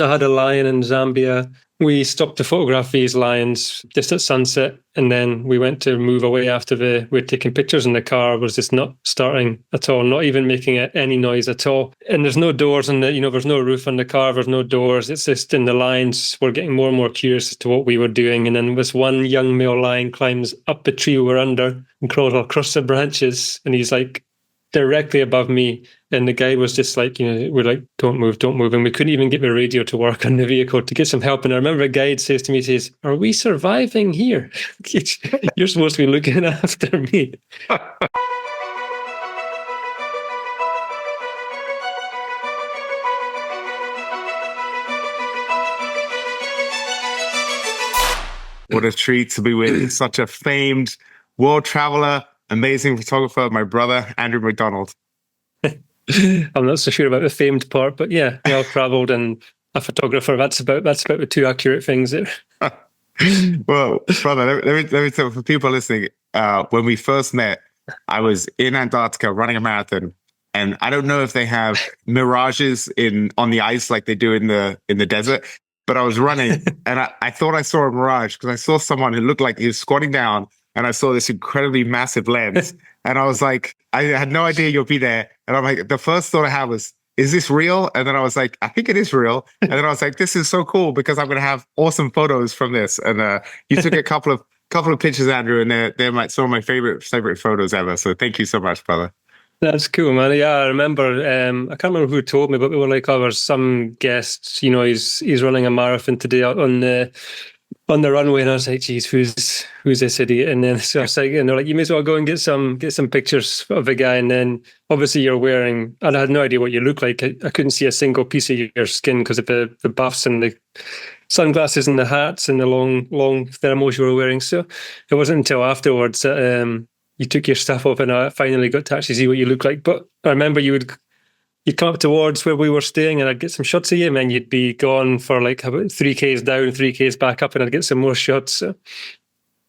I had a lion in Zambia. We stopped to photograph these lions just at sunset, and then we went to move away after we'd taken pictures, and the car was just not starting at all, not even making any noise at all. And there's no doors on there's no roof on the car, there's no doors. It's just, and the lions were getting more and more curious as to what we were doing. And then this one young male lion climbs up the tree we were under and crawls across the branches, and he's like directly above me. And the guy was just like, we're like, don't move. And we couldn't even get the radio to work on the vehicle to get some help. And I remember a guide says to me, are we surviving here? You're supposed to be looking after me. What a treat to be with such a famed world traveler, amazing photographer, my brother, Andrew MacDonald. I'm not so sure about the famed part, but yeah, well traveled and a photographer. That's about the two accurate things there. Well, brother, let me tell for people listening. When we first met, I was in Antarctica running a marathon, and I don't know if they have mirages on the ice like they do in the desert. But I was running, and I thought I saw a mirage because I saw someone who looked like he was squatting down, and I saw this incredibly massive lens. And I was like, I had no idea you'll be there. And I'm like, the first thought I had was, is this real? And then I was like, I think it is real. And then I was like, this is so cool because I'm going to have awesome photos from this. And you took a couple of pictures, Andrew, and they're some of my favorite photos ever. So thank you so much, brother. That's cool, man. Yeah, I remember. I can't remember who told me, but we were like, oh, there's some guest. He's running a marathon today out on the runway, and I was like, geez, who's this idiot? And then so I was like, they're like, you may as well go and get some pictures of the guy. And then obviously you're wearing, and I had no idea what you look like. I couldn't see a single piece of your skin because of the buffs and the sunglasses and the hats and the long thermals you were wearing. So it wasn't until afterwards that you took your stuff off and I finally got to actually see what you look like. But I remember you'd come up towards where we were staying and I'd get some shots of you, and then you'd be gone for like about 3Ks down, 3Ks back up, and I'd get some more shots. So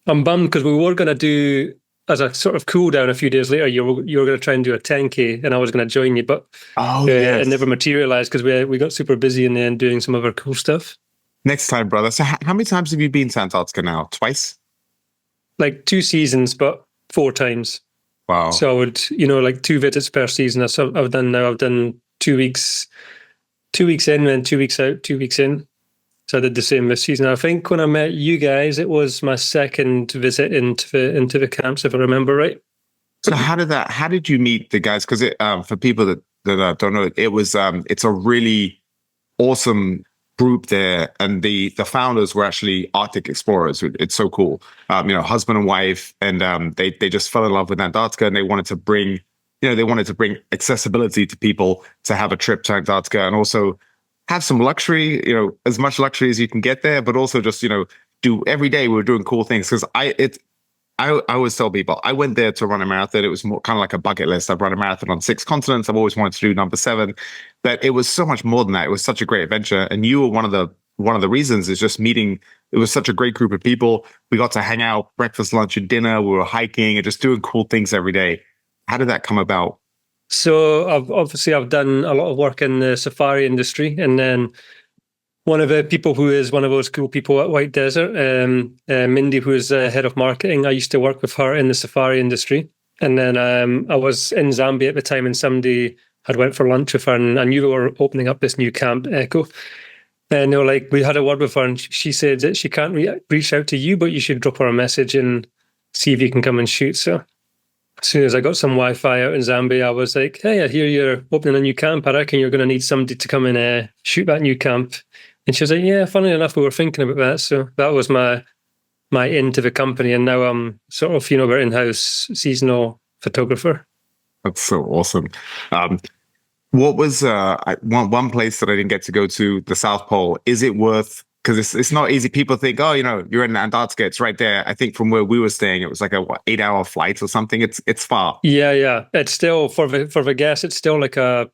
I'm bummed because we were going to do, as a sort of cool down a few days later, you were going to try and do a 10K and I was going to join you, but yes. It never materialized because we got super busy in the end doing some other cool stuff. Next time, brother. So how many times have you been to Antarctica now? Twice? Like 2 seasons, but 4 times. Wow. So I would, like 2 visits per season. That's what I've done now. I've done 2 weeks in, then 2 weeks out, 2 weeks in. So I did the same this season. I think when I met you guys, it was my second visit into the camps, if I remember right. So how did you meet the guys? Because for people that don't know, it was it's a really awesome group there, and the founders were actually Arctic explorers. It's so cool, husband and wife, and they just fell in love with Antarctica, and they wanted to bring accessibility to people to have a trip to Antarctica, and also have some luxury, as much luxury as you can get there, but also just do every day we were doing cool things. Because I always tell people I went there to run a marathon. It was more kind of like a bucket list. I've run a marathon on 6 continents. I've always wanted to do number 7, but it was so much more than that. It was such a great adventure, and you were one of the reasons. Is just meeting. It was such a great group of people. We got to hang out, breakfast, lunch, and dinner. We were hiking and just doing cool things every day. How did that come about? So I've done a lot of work in the safari industry, and then one of the people who is one of those cool people at White Desert, Mindy, who is head of marketing, I used to work with her in the safari industry. And then I was in Zambia at the time, and somebody had went for lunch with her, and I knew they were opening up this new camp, Echo. And they were like, we had a word with her, and she said that she can't reach out to you, but you should drop her a message and see if you can come and shoot. So as soon as I got some Wi-Fi out in Zambia, I was like, hey, I hear you're opening a new camp. I reckon you're going to need somebody to come and shoot that new camp. And she was like, yeah, funnily enough, we were thinking about that. So that was my into the company. And now I'm sort of, we're in-house seasonal photographer. That's so awesome. What was one place that I didn't get to go to, the South Pole? Is it worth, because it's not easy. People think, oh, you're in Antarctica, it's right there. I think from where we were staying, it was like a 8-hour flight or something. It's far. Yeah. It's still, for the guests, it's still like a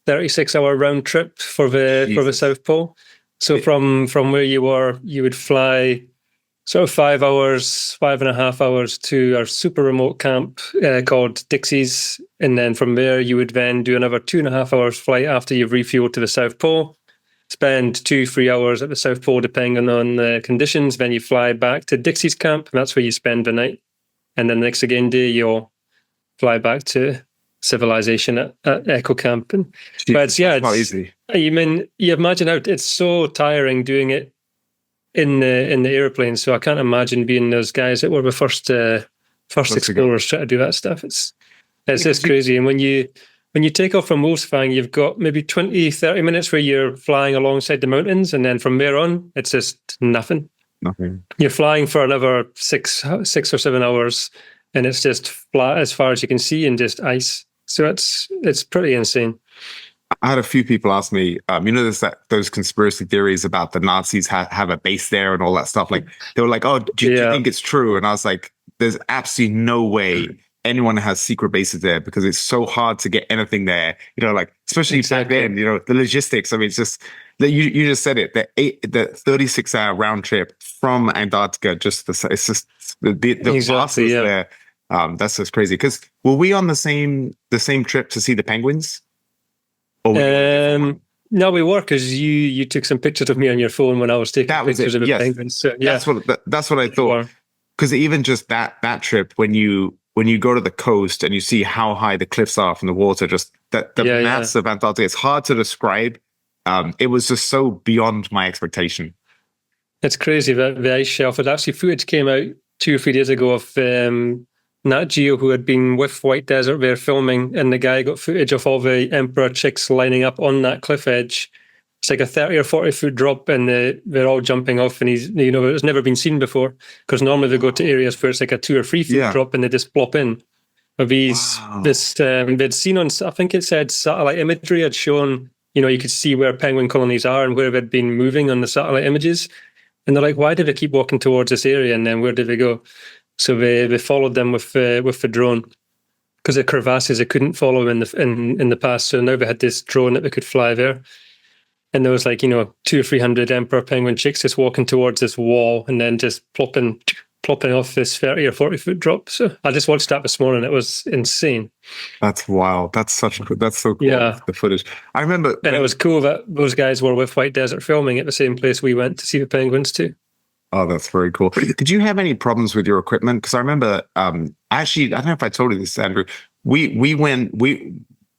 36-hour round trip for the South Pole. So from where you were, you would fly sort of 5.5 hours to our super remote camp called Dixie's. And then from there, you would then do another 2.5 hours flight after you've refueled to the South Pole. spend 2-3 hours at the South Pole, depending on the conditions. Then you fly back to Dixie's camp, and that's where you spend the night. And then the next again day, you'll fly back to civilization at Echo Camp. And but it's not easy. You mean you imagine how it's so tiring doing it in the airplane. So I can't imagine being those guys that were the first explorers trying to do that stuff. It's just crazy. And when you take off from Wolfsfang, you've got maybe 20-30 minutes where you're flying alongside the mountains, and then from there on, it's just nothing. You're flying for another 6 or 7 hours, and it's just flat as far as you can see and just ice. So it's pretty insane. I had a few people ask me, there's those conspiracy theories about the Nazis have a base there and all that stuff. Like they were like, "Oh, do you think it's true?" And I was like, "There's absolutely no way anyone has secret bases there, because it's so hard to get anything there. Like especially back then. The logistics. I mean, it's just you just said it. The 36-hour round trip from Antarctica. It's just the fastest there. That's just crazy. Because were we on the same trip to see the penguins? No, we were, because you took some pictures of me on your phone when I was taking pictures of the penguins. So, yeah, that's what I thought. Because even just that trip, when you go to the coast and you see how high the cliffs are from the water, just the mass of Antarctica, it's hard to describe. It was just so beyond my expectation. It's crazy. The ice shelf. It actually, footage came out 2 or 3 days ago of Nat Geo, who had been with White Desert there filming, and the guy got footage of all the emperor chicks lining up on that cliff edge. It's like a 30 or 40 foot drop, and they're all jumping off, and it's never been seen before, because normally they go to areas where it's like a 2 or 3 foot drop and they just plop in. But they'd seen on, I think it said satellite imagery had shown, you could see where penguin colonies are and where they'd been moving on the satellite images. And they're like, why did they keep walking towards this area? And then where did they go? So they followed them with the drone, because the crevasses they couldn't follow in the past. So now they had this drone that they could fly there, and there was 200 or 300 emperor penguin chicks just walking towards this wall and then just plopping off this 30 or 40 foot drop. So I just watched that this morning. It was insane. That's wild. That's so cool. Yeah, the footage. I remember, and it was cool that those guys were with White Desert filming at the same place we went to see the penguins too. Oh, that's very cool. Did you have any problems with your equipment? Because I remember, actually, I don't know if I told you this, Andrew.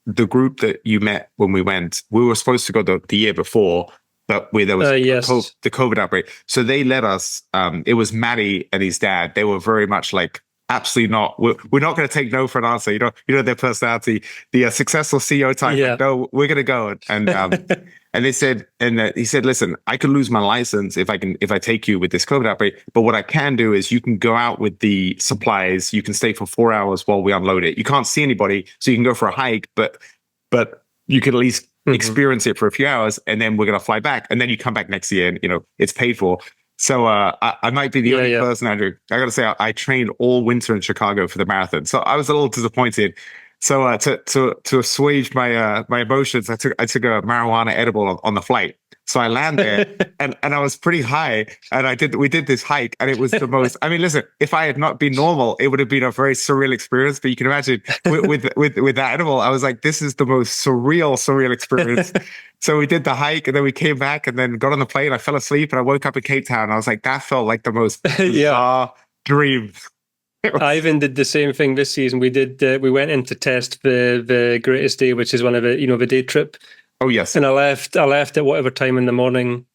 The group that you met when we went, we were supposed to go the year before, but there was the COVID outbreak. So they let us, it was Matty and his dad. They were very much like, absolutely not. We're not going to take no for an answer. You know their personality, the successful CEO type. Yeah. No, we're going to go. And and they said, he said, listen, I could lose my license if I take you with this COVID outbreak. But what I can do is you can go out with the supplies. You can stay for 4 hours while we unload it. You can't see anybody, so you can go for a hike, but you can at least experience it for a few hours, and then we're going to fly back, and then you come back next year, and it's paid for. So I might be the only person, Andrew. I got to say, I trained all winter in Chicago for the marathon, so I was a little disappointed. So to assuage my emotions, I took a marijuana edible on the flight. So I land there, and I was pretty high, and we did this hike, and it was the most. I mean, listen, if I had not been normal, it would have been a very surreal experience. But you can imagine with that edible, I was like, this is the most surreal experience. So we did the hike, and then we came back, and then got on the plane. I fell asleep, and I woke up in Cape Town. And I was like, that felt like the most bizarre dream. I even did the same thing this season. We did. We went in to test the Greatest Day, which is one of the day trip. Oh yes. And I left at whatever time in the morning,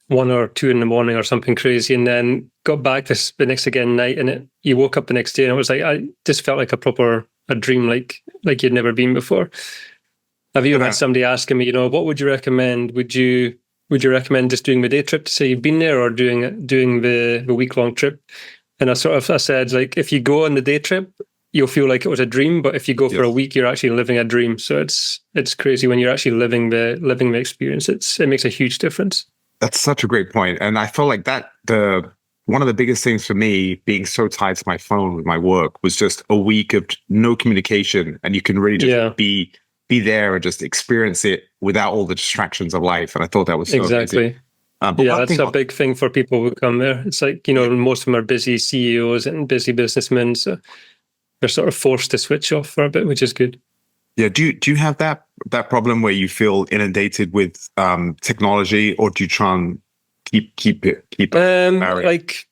1 or 2 in the morning or something crazy, and then got back the next night, and you woke up the next day, and it was like I just felt like a dream, like you'd never been before. Have you had somebody asking me, what would you recommend? Would you recommend just doing the day trip to say you've been there, or doing the week-long trip? And I said, like, if you go on the day trip, you'll feel like it was a dream, but if you go for a week, you're actually living a dream. So it's crazy when you're actually living the experience. It makes a huge difference. That's such a great point. And I felt like that one of the biggest things for me, being so tied to my phone with my work, was just a week of no communication, and you can really just be there and just experience it without all the distractions of life. And I thought that was so exactly. Amazing. That's a big thing for people who come there. It's like, most of them are busy CEOs and busy businessmen, so they're sort of forced to switch off for a bit, which is good. Yeah. Do you have that problem where you feel inundated with technology, or do you try and keep it married? Like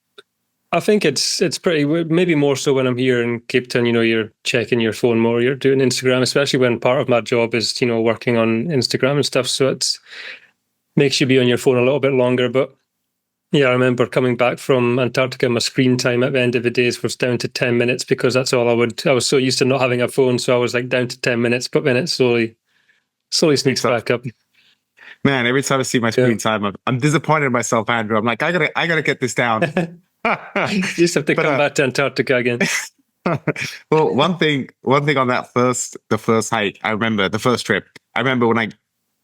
I think it's pretty, maybe more so when I'm here in Cape Town, you're checking your phone more, you're doing Instagram, especially when part of my job is, working on Instagram and stuff. So it's makes you be on your phone a little bit longer. But yeah, I remember coming back from Antarctica, my screen time at the end of the days was down to 10 minutes because that's all I was so used to not having a phone. So I was like down to 10 minutes, but then it slowly sneaks back up. Man, every time I see my screen time, I'm disappointed in myself, Andrew. I'm like, I gotta get this down. You just have to come back to Antarctica again. Well, one thing on the first hike, I remember the first trip. I remember when I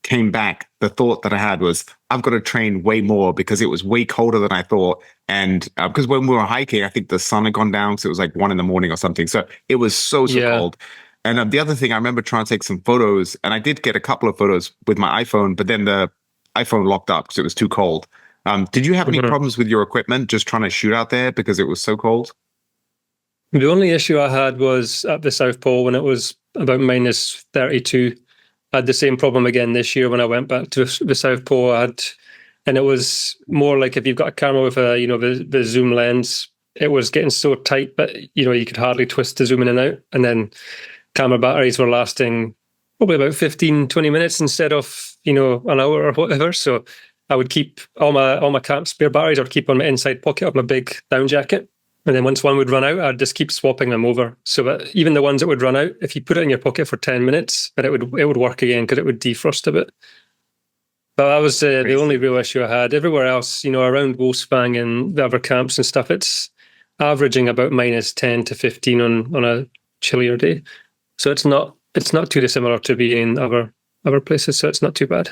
came back, the thought that I had was, I've got to train way more because it was way colder than I thought. And because when we were hiking, I think the sun had gone down, so it was like 1 a.m. or something. So it was so cold. And the other thing, I remember trying to take some photos, and I did get a couple of photos with my iPhone, but then the iPhone locked up because it was too cold. Did you have any problems with your equipment just trying to shoot out there because it was so cold? The only issue I had was at the South Pole when it was about minus 32. I had the same problem again this year when I went back to the South Pole. And it was more like if you've got a camera with the zoom lens, it was getting so tight, but you could hardly twist the zoom in and out. And then camera batteries were lasting probably about 15, 20 minutes instead of, an hour or whatever. So I would keep all my camp spare batteries, I would keep on my inside pocket of my big down jacket. And then once one would run out, I'd just keep swapping them over. So that even the ones that would run out, if you put it in your pocket for 10 minutes, then it would work again because it would defrost a bit. But that was the only real issue I had. Everywhere else, around Wolfsbang and the other camps and stuff, it's averaging about minus 10 to 15 on a chillier day. So it's not too dissimilar to being in other places. So it's not too bad.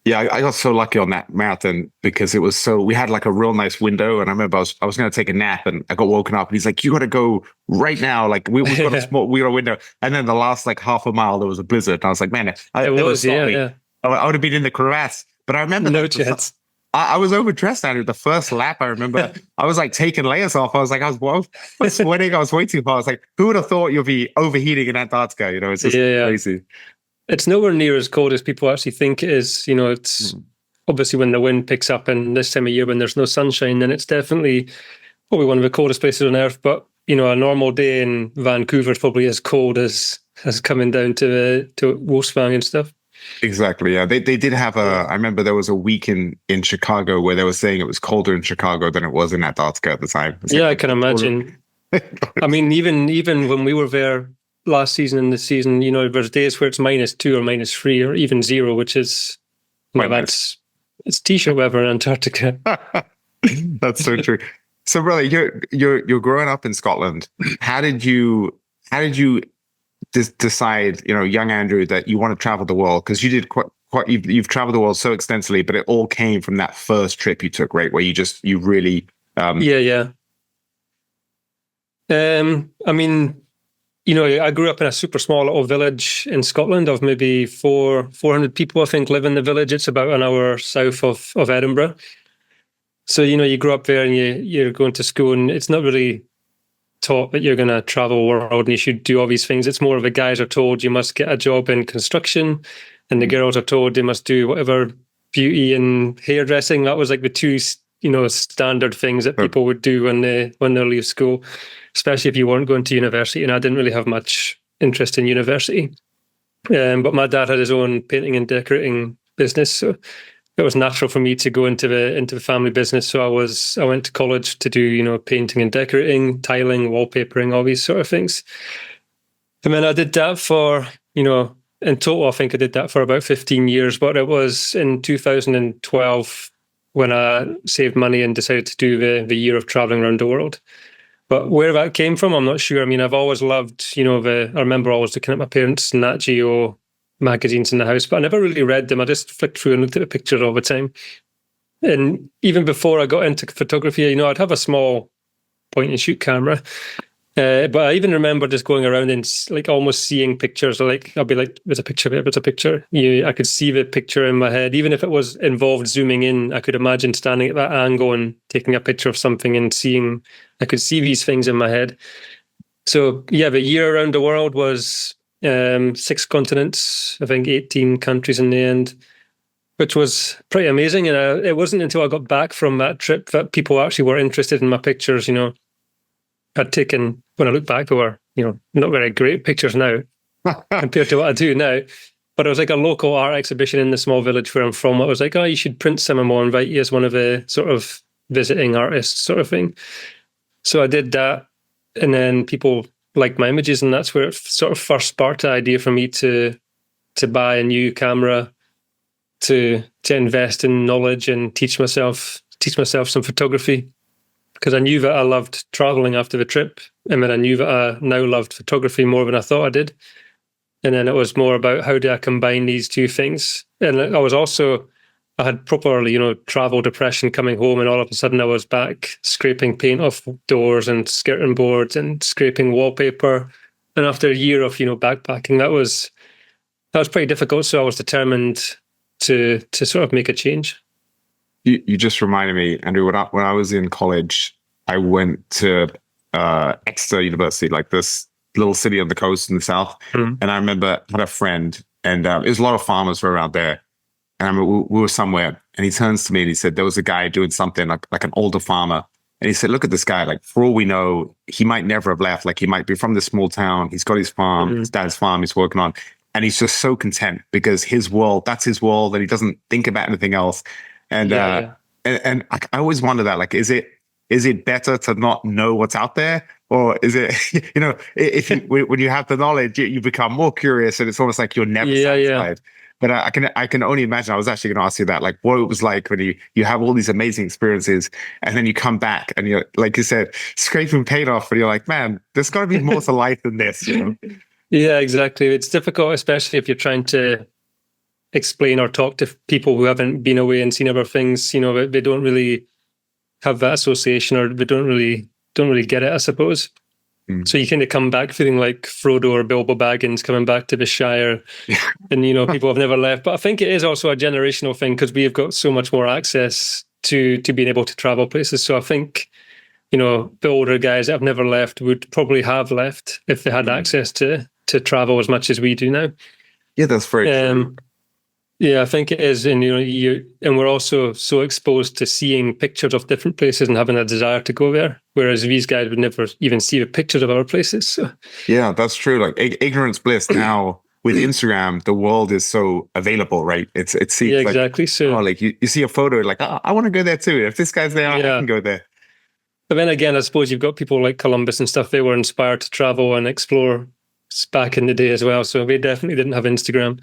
Yeah, I got so lucky on that marathon because we had like a real nice window, and I remember I was going to take a nap, and I got woken up, and he's like, "You got to go right now!" Like we've got we got a window, and then the last like half a mile there was a blizzard, and I was like, "Man, I would have been in the crevasse." But I remember no chance. I was overdressed, Andrew. The first lap, I remember I was like taking layers off. I was sweating. I was waiting for. I was like, "Who would have thought you'll be overheating in Antarctica?" It's just crazy. It's nowhere near as cold as people actually think it is. It's obviously when the wind picks up, and this time of year when there's no sunshine, then it's definitely probably one of the coldest places on earth. But a normal day in Vancouver is probably as cold as coming down to Wolfsbang and stuff. Exactly. Yeah, they did have I remember there was a week in Chicago where they were saying it was colder in Chicago than it was in Antarctica at the time. I can imagine. I mean, even when we were there last season and this season, there's days where it's -2 or -3 or even 0, which is it's t-shirt weather in Antarctica. That's so true. So, brother, you're growing up in Scotland. How did you decide, young Andrew, that you want to travel the world? Because you did you've traveled the world so extensively, but it all came from that first trip you took, right? Where you really I mean, I grew up in a super small little village in Scotland of maybe 400 people, I think, live in the village. It's about an hour south of Edinburgh. So, you grow up there and you're going to school, and it's not really taught that you're going to travel the world and you should do all these things. It's more of the guys are told you must get a job in construction, and the girls are told they must do whatever beauty and hairdressing. That was like the two standard things that people would do when they leave school, especially if you weren't going to university. And I didn't really have much interest in university. But my dad had his own painting and decorating business, so it was natural for me to go into the family business. So I went to college to do painting and decorating, tiling, wallpapering, all these sort of things. And then I did that for in total I think I did that for about 15 years. But it was in 2012 when I saved money and decided to do the year of traveling around the world. But where that came from, I'm not sure. I mean, I've always loved, I remember always looking at my parents' Nat Geo magazines in the house, but I never really read them. I just flicked through and looked at the pictures all the time. And even before I got into photography, I'd have a small point and shoot camera. But I even remember just going around and like almost seeing pictures. Like I'll be like, "There's a picture there. There's a picture." I could see the picture in my head, even if it was involved zooming in. I could imagine standing at that angle and taking a picture of something and I could see these things in my head. So yeah, the year around the world was 6 continents, I think 18 countries in the end, which was pretty amazing. And it wasn't until I got back from that trip that people actually were interested in my pictures. I'd taken, when I look back, they were, not very great pictures now compared to what I do now. But it was like a local art exhibition in the small village where I'm from. I was like, oh, you should print some and we'll invite you as one of the sort of visiting artists sort of thing. So I did that. And then people liked my images, and that's where it sort of first sparked the idea for me to buy a new camera, to invest in knowledge and teach myself some photography. Because I knew that I loved traveling after the trip. And then I knew that I now loved photography more than I thought I did. And then it was more about how do I combine these two things. And I had proper, travel depression coming home, and all of a sudden I was back scraping paint off doors and skirting boards and scraping wallpaper. And after a year of, backpacking, that was pretty difficult. So I was determined to sort of make a change. You just reminded me, Andrew, when I was in college, I went to Exeter University, like this little city on the coast in the south. And I remember I had a friend, and it was a lot of farmers were around there. And I remember we were somewhere, and he turns to me and he said, there was a guy doing something like an older farmer. And he said, look at this guy, like for all we know, he might never have left. Like he might be from this small town. He's got his farm, his dad's farm he's working on. And he's just so content because that's his world, and he doesn't think about anything else. And and I always wonder that, like, is it better to not know what's out there, or is it, if when you have the knowledge, you become more curious, and it's almost like you're never satisfied. But I can only imagine. I was actually going to ask you that, like, what it was like when you have all these amazing experiences, and then you come back and you're, like you said, scraping paint off, and you're like, man, there's got to be more to life than this. Yeah, exactly. It's difficult, especially if you're trying to explain or talk to people who haven't been away and seen other things. They don't really have that association, or they don't really get it, I suppose. So you kind of come back feeling like Frodo or Bilbo Baggins coming back to the Shire, and people have never left. But I think it is also a generational thing, because we have got so much more access to being able to travel places. So I think the older guys that have never left would probably have left if they had access to travel as much as we do now. Yeah, that's very true. Yeah, I think it is, and and we're also so exposed to seeing pictures of different places and having a desire to go there, whereas these guys would never even see the pictures of our places. So. Yeah, that's true. Like ignorance bliss. Now with Instagram, the world is so available, right? It seems exactly. Like, so like you see a photo, like, oh, I want to go there too. If this guy's there, I can go there. But then again, I suppose you've got people like Columbus and stuff. They were inspired to travel and explore back in the day as well. So they definitely didn't have Instagram.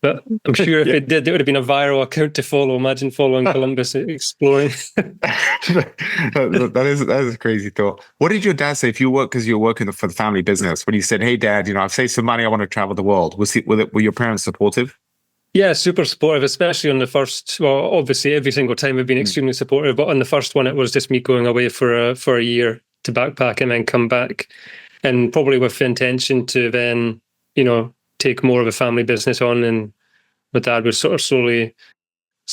But I'm sure if it did, it would have been a viral account to follow. Imagine following Columbus exploring. that is a crazy thought. What did your dad say if you work, because you're working for the family business, when you said, hey, Dad, I've saved some money, I want to travel the world? Were your parents supportive? Yeah, super supportive, especially on the first, well, obviously every single time we've been extremely supportive, but on the first one, it was just me going away for a year to backpack and then come back. And probably with the intention to then, take more of a family business on, and my dad would sort of slowly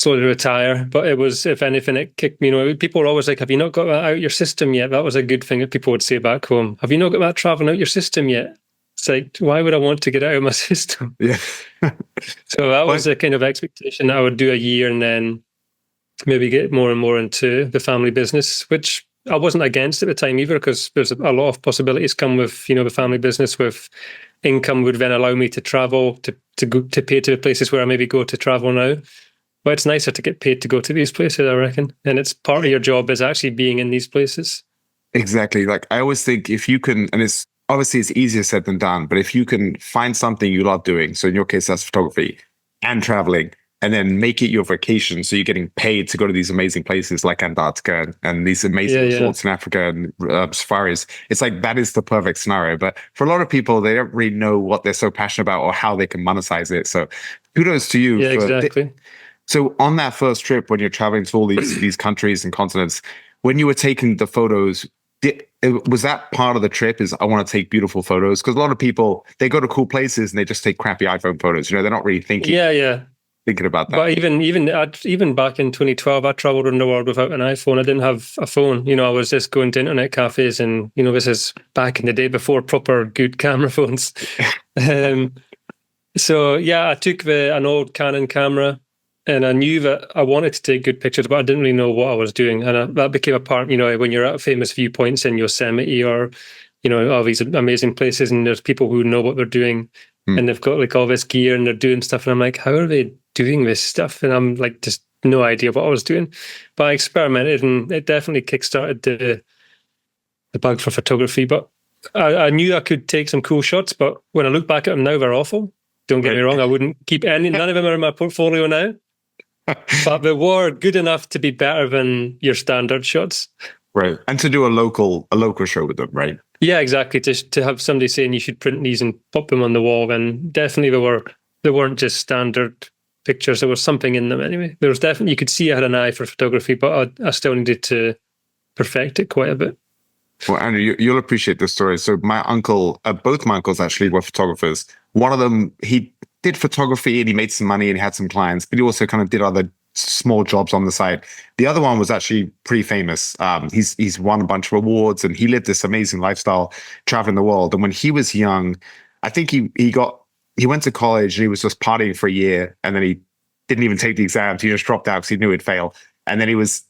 retire. But it was, if anything, it kicked me. People were always like, have you not got that out your system yet? That was a good thing that people would say back home. Have you not got that traveling out your system yet? It's like, why would I want to get it out of my system? Yeah. So that was the kind of expectation that I would do a year and then maybe get more and more into the family business, which I wasn't against at the time either, because there's a lot of possibilities come with, the family business. With income would then allow me to travel, to go, to pay to the places where I maybe go to travel now. But it's nicer to get paid to go to these places, I reckon. And it's part of your job is actually being in these places. Exactly. Like I always think if you can, and it's easier said than done, but if you can find something you love doing, so in your case, that's photography and traveling, and then make it your vacation, so you're getting paid to go to these amazing places like Antarctica and these amazing resorts in Africa and safaris. It's like that is the perfect scenario. But for a lot of people, they don't really know what they're so passionate about or how they can monetize it. So kudos to you. Yeah, exactly. So on that first trip, when you're traveling to all these countries and continents, when you were taking the photos, was that part of the trip? Is I want to take beautiful photos? Because a lot of people, they go to cool places and they just take crappy iPhone photos. They're not really thinking. Yeah. thinking about that. But even back in 2012, I traveled around the world without an iPhone. I didn't have a phone. I was just going to internet cafes, and this is back in the day before proper good camera phones. So yeah, I took an old Canon camera, and I knew that I wanted to take good pictures, but I didn't really know what I was doing. And that became a part, when you're at famous viewpoints in Yosemite or, all these amazing places, and there's people who know what they're doing, and they've got like all this gear and they're doing stuff. And I'm like, how are they doing this stuff? And I'm like, just no idea what I was doing. But I experimented, and it definitely kickstarted the bug for photography. But I knew I could take some cool shots, but when I look back at them now, they're awful. Don't get me wrong, I wouldn't keep any, none of them are in my portfolio now. But they were good enough to be better than your standard shots. Right. And to do a local show with them, right? Yeah, exactly. To have somebody saying you should print these and pop them on the wall, and definitely they weren't just standard pictures. There was something in them anyway. There was definitely, you could see I had an eye for photography, but I still needed to perfect it quite a bit. Well, Andrew, you'll appreciate this story. So my uncle, both my uncles actually were photographers. One of them, he did photography and he made some money and he had some clients, but he also kind of did other small jobs on the side. The other one was actually pretty famous. He's won a bunch of awards and he lived this amazing lifestyle traveling the world. And when he was young, I think he went to college and he was just partying for a year, and then he didn't even take the exams. He just dropped out because he knew he'd fail. And then he was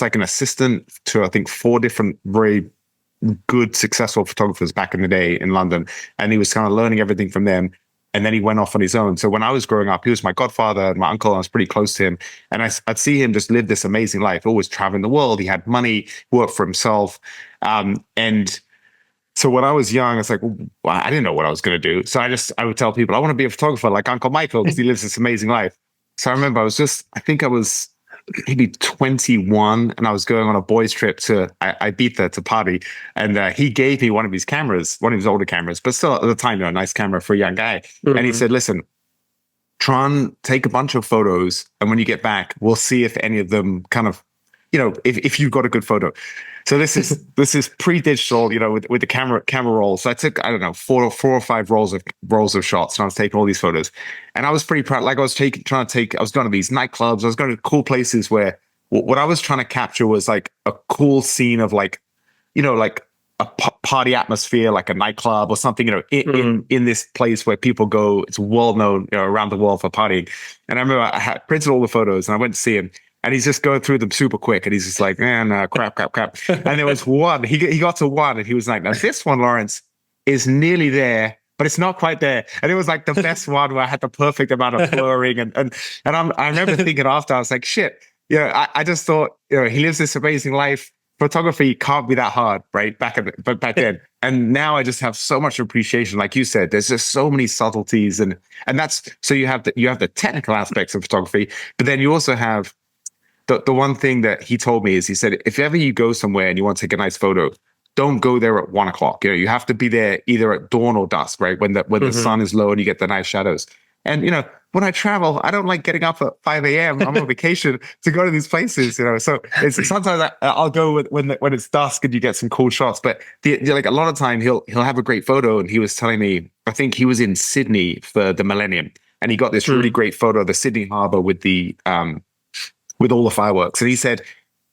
like an assistant to, I think, 4 different very good, successful photographers back in the day in London. And he was kind of learning everything from them. And then he went off on his own. So when I was growing up, he was my godfather and my uncle. And I was pretty close to him. And I'd see him just live this amazing life, always traveling the world. He had money, worked for himself. And so when I was young, I was like, well, I didn't know what I was going to do. So I would tell people, I want to be a photographer like Uncle Michael because he lives this amazing life. So I remember I think I was maybe 21 and I was going on a boys trip to Ibiza to party, and he gave me one of his cameras, one of his older cameras, but still at the time, a nice camera for a young guy. Mm-hmm. And he said, listen, try and take a bunch of photos, and when you get back, we'll see if any of them kind of, if you've got a good photo. So this is pre-digital, with the camera roll. So I took, I don't know, four or five rolls of shots, and I was taking all these photos. And I was pretty proud. Like I was going to these nightclubs. I was going to cool places where what I was trying to capture was like a cool scene of like a party atmosphere, like a nightclub or something, in this place where people go. It's well known, around the world for partying. And I remember I had printed all the photos, and I went to see him. And he's just going through them super quick. And he's just like, man, crap. And there was one. He got to one, and he was like, now this one, Lawrence, is nearly there, but it's not quite there. And it was like the best one where I had the perfect amount of blurring. And I remember thinking after, I was like, shit, I just thought, he lives this amazing life. Photography can't be that hard, right? Back then. And now I just have so much appreciation. Like you said, there's just so many subtleties. And that's, so you have the technical aspects of photography, but then you also have the one thing that he told me is, he said, if ever you go somewhere and you want to take a nice photo, don't go there at 1 o'clock. You have to be there either at dawn or dusk, right? When the sun is low and you get the nice shadows. And, when I travel, I don't like getting up at 5 a.m. I'm on vacation to go to these places, So it's sometimes I'll go when it's dusk and you get some cool shots. But like a lot of time he'll have a great photo. And he was telling me, I think he was in Sydney for the millennium, and he got this really great photo of the Sydney Harbour with with all the fireworks. And he said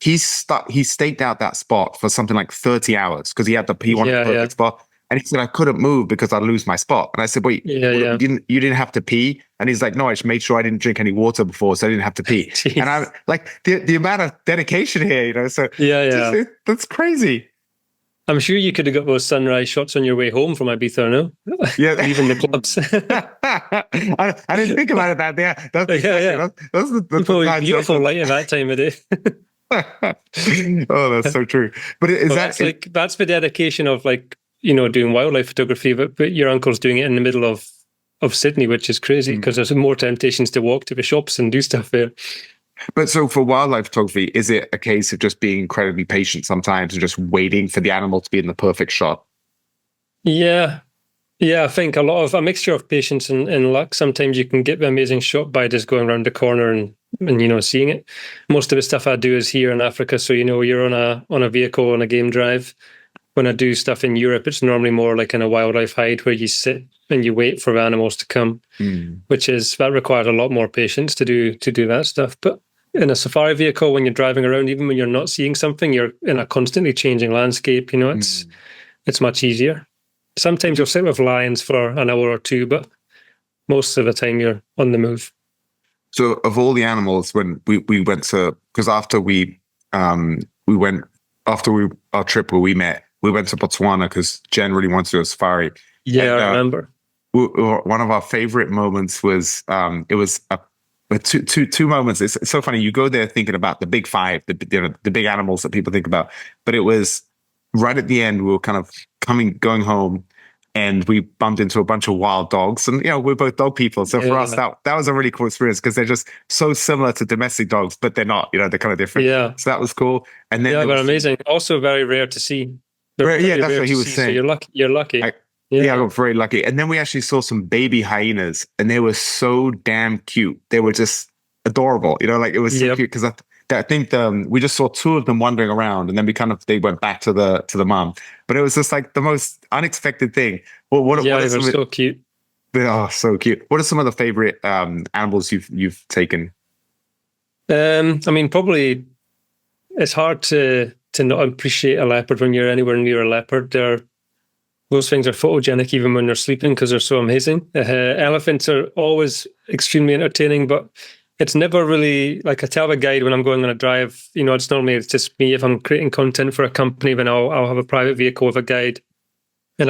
he staked out that spot for something like 30 hours because he wanted the perfect spot. And he said, I couldn't move because I'd lose my spot. And I said, wait, you didn't have to pee? And he's like, no, I just made sure I didn't drink any water before, so I didn't have to pee. And I'm like, the amount of dedication here, so that's crazy. I'm sure you could have got those sunrise shots on your way home from Ibiza, no? Yeah. Even the clubs. I didn't think about it that day. That's the beautiful light at that time of day. Oh, that's so true. But that's the dedication of doing wildlife photography, but your uncle's doing it in the middle of Sydney, which is crazy because there's more temptations to walk to the shops and do stuff there. But so for wildlife photography, is it a case of just being incredibly patient sometimes and just waiting for the animal to be in the perfect shot? Yeah. Yeah, I think a mixture of patience and luck. Sometimes you can get the amazing shot by just going around the corner and seeing it. Most of the stuff I do is here in Africa. So, you're on a vehicle on a game drive, when I do stuff in Europe, it's normally more like in a wildlife hide where you sit and you wait for animals to come, that requires a lot more patience to do that stuff. But in a safari vehicle, when you're driving around, even when you're not seeing something, you're in a constantly changing landscape. It's much easier. Sometimes you'll sit with lions for an hour or two, but most of the time you're on the move. So of all the animals, when we went to, because after our trip where we met, we went to Botswana because Jen really wanted to do a safari. Yeah, I remember. One of our favorite moments was it was two moments. It's so funny. You go there thinking about the big five, the big animals that people think about, but it was right at the end. We were kind of going home, and we bumped into a bunch of wild dogs. And we're both dog people, so for us that was a really cool experience because they're just so similar to domestic dogs, but they're not. They're kind of different. Yeah, so that was cool. And then they're amazing. Also very rare to see. Yeah, that's what he was saying. So you're lucky. Yeah, I got very lucky. And then we actually saw some baby hyenas, and they were so damn cute. They were just adorable. It was so cute because I think we just saw two of them wandering around, and then they went back to the mom. But it was just like the most unexpected thing. What they were so cute. They are so cute. What are some of the favorite animals you've taken? I mean, probably it's hard to not appreciate a leopard when you're anywhere near a leopard. Those things are photogenic even when they're sleeping because they're so amazing. Elephants are always extremely entertaining, but it's never really like I tell a guide when I'm going on a drive. It's just me. If I'm creating content for a company, then I'll have a private vehicle with a guide, and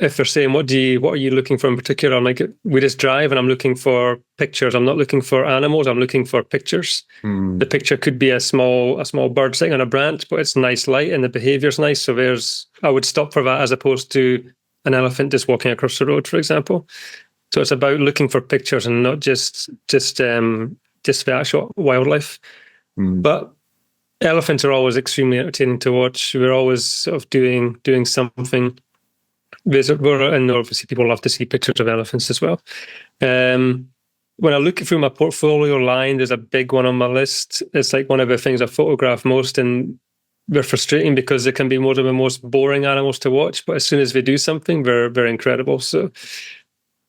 if they're saying what are you looking for in particular, I'm like, we just drive and I'm looking for pictures. I'm not looking for animals. I'm looking for pictures. The picture could be a small bird sitting on a branch, but it's nice light and the behavior's nice. So I would stop for that as opposed to an elephant just walking across the road, for example. So it's about looking for pictures and not just the actual wildlife. But elephants are always extremely entertaining to watch. We're always sort of doing something. And obviously people love to see pictures of elephants as well. When I look through my portfolio line, there's a big one on my list. It's like one of the things I photograph most, and they're frustrating because they can be one of the most boring animals to watch, but as soon as they do something, they're incredible. So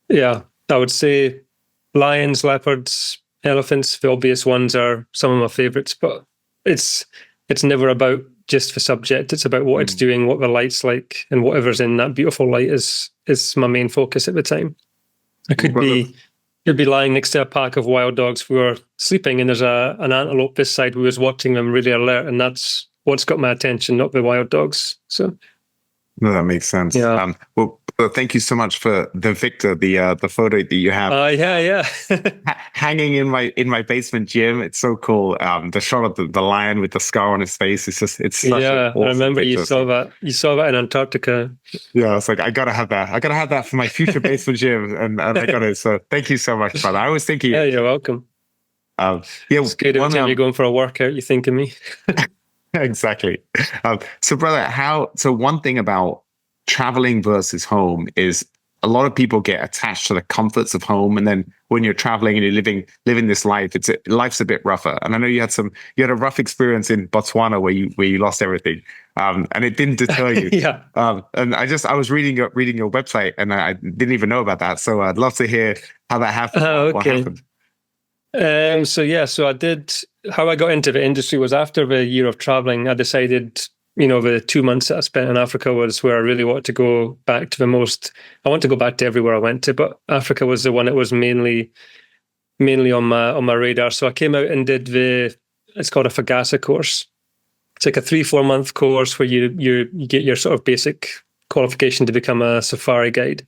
yeah, I would say lions, leopards, elephants, the obvious ones are some of my favorites, but it's never about just the subject. It's about what it's doing, what the light's like, and whatever's in that beautiful light is my main focus at the time. I could be lying next to a pack of wild dogs who are sleeping, and there's an antelope this side who is watching them really alert, and that's what's got my attention, not the wild dogs. So no, that makes sense. Yeah. Well, thank you so much for the Victor, the photo that you have. Yeah. Hanging in my basement gym. It's so cool. The shot of the lion with the scar on his face. It's such an awesome I remember picture. you saw that. You saw that in Antarctica. Yeah, I was like, I gotta have that. I gotta have that for my future basement gym, and I got it. So thank you so much, brother. I was thinking. Yeah, you're welcome. It's good every time you're going for a workout, you think of me. Exactly. So brother, one thing about traveling versus home is a lot of people get attached to the comforts of home, and then when you're traveling and you're living this life, life's a bit rougher. And I know you had a rough experience in Botswana where you lost everything, and it didn't deter you. Yeah. And I was reading your website, and I didn't even know about that. So I'd love to hear how that happened. Okay. What happened? So I did. How I got into the industry was after the year of traveling. I decided, the 2 months that I spent in Africa was where I really wanted to go back to the most. I want to go back to everywhere I went to, but Africa was the one that was mainly on my radar. So I came out and did it's called a Fagasa course. It's like a 3-4 month course where you get your sort of basic qualification to become a safari guide.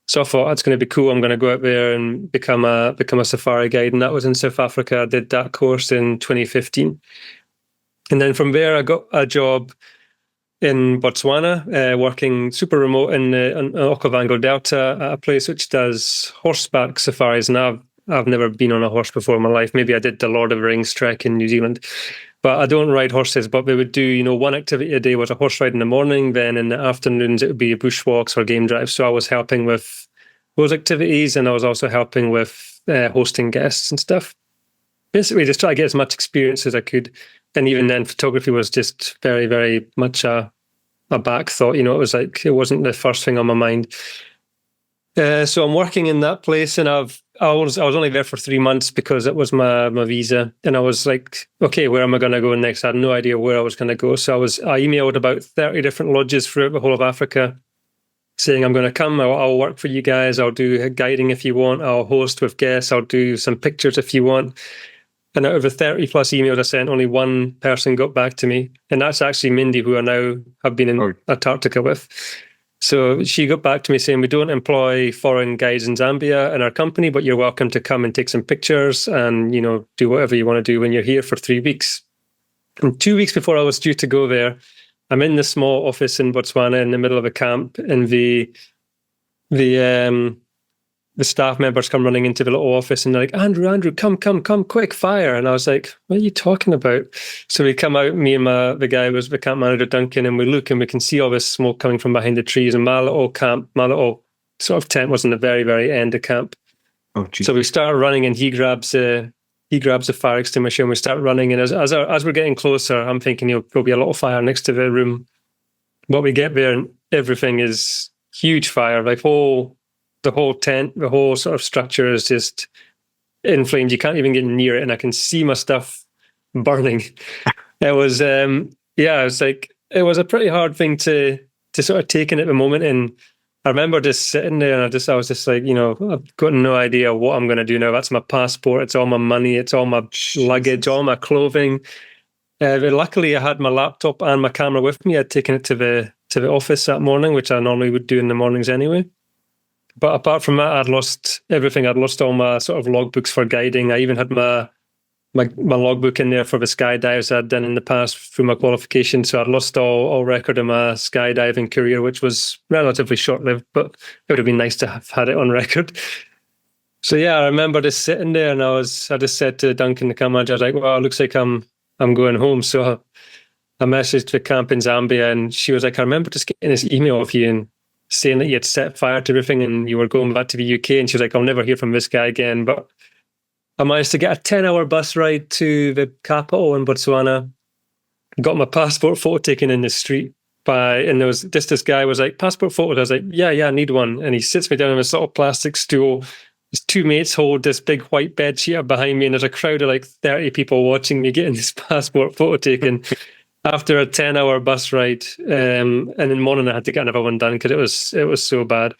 So I thought that's going to be cool. I'm going to go out there and become a safari guide, and that was in South Africa. I did that course in 2015, and then from there I got a job in Botswana, working super remote in Okavango Delta at a place which does horseback safaris. And I've never been on a horse before in my life. Maybe I did the Lord of the Rings trek in New Zealand, but I don't ride horses. But they would do, one activity a day was a horse ride in the morning. Then in the afternoons, it would be bushwalks or game drives. So I was helping with those activities, and I was also helping with hosting guests and stuff. Basically, just try to get as much experience as I could. And even then, photography was just very, very much a a back thought. You know, it was like, it wasn't the first thing on my mind. So I'm working in that place, and I was only there for 3 months because it was my visa, and I was like, okay, where am I going to go next? I had no idea where I was going to go. So I emailed about 30 different lodges throughout the whole of Africa, saying I'm going to come. I'll work for you guys. I'll do guiding if you want. I'll host with guests. I'll do some pictures if you want. And out of the 30 plus emails I sent, only one person got back to me, and that's actually Mindy, who I now have been in Antarctica with. So she got back to me saying, we don't employ foreign guides in Zambia in our company, but you're welcome to come and take some pictures and, you know, do whatever you want to do when you're here for 3 weeks. And 2 weeks before I was due to go there, I'm in this small office in Botswana in the middle of a camp, and the staff members come running into the little office, and they're like, Andrew, come, quick, fire. And I was like, what are you talking about? So we come out, me and the guy was the camp manager, Duncan, and we look and we can see all this smoke coming from behind the trees. And my little sort of tent was in the very, very end of camp. Oh, geez. So we start running, and he grabs a fire extinguisher, and we start running. And as we're getting closer, I'm thinking, there'll be a lot of fire next to the room. But we get there, and everything is huge fire. Like the whole tent, the whole sort of structure is just in flames. You can't even get near it, and I can see my stuff burning. It was, it was a pretty hard thing to sort of take in at the moment. And I remember just sitting there, and I was just like, I've got no idea what I'm going to do now. That's my passport. It's all my money. It's all my luggage, all my clothing. Luckily, I had my laptop and my camera with me. I'd taken it to the office that morning, which I normally would do in the mornings anyway. But apart from that, I'd lost everything. I'd lost all my sort of logbooks for guiding. I even had my logbook in there for the skydives I'd done in the past through my qualification. So I'd lost all record of my skydiving career, which was relatively short-lived, but it would have been nice to have had it on record. So yeah, I remember just sitting there, and I just said to Duncan, the camp manager, I was like, well, it looks like I'm going home. So I messaged the camp in Zambia, and she was like, I remember just getting this email of you and saying that you had set fire to everything and you were going back to the UK. And she was like, I'll never hear from this guy again. But I managed to get a 10-hour bus ride to the capital in Botswana, got my passport photo taken in the street and there was just this guy was like, passport photo. I was like, yeah, I need one. And he sits me down on this little plastic stool. His two mates hold this big white bed sheet up behind me, and there's a crowd of like 30 people watching me getting this passport photo taken. After a 10-hour bus ride, and in the morning I had to get another one done because it was so bad.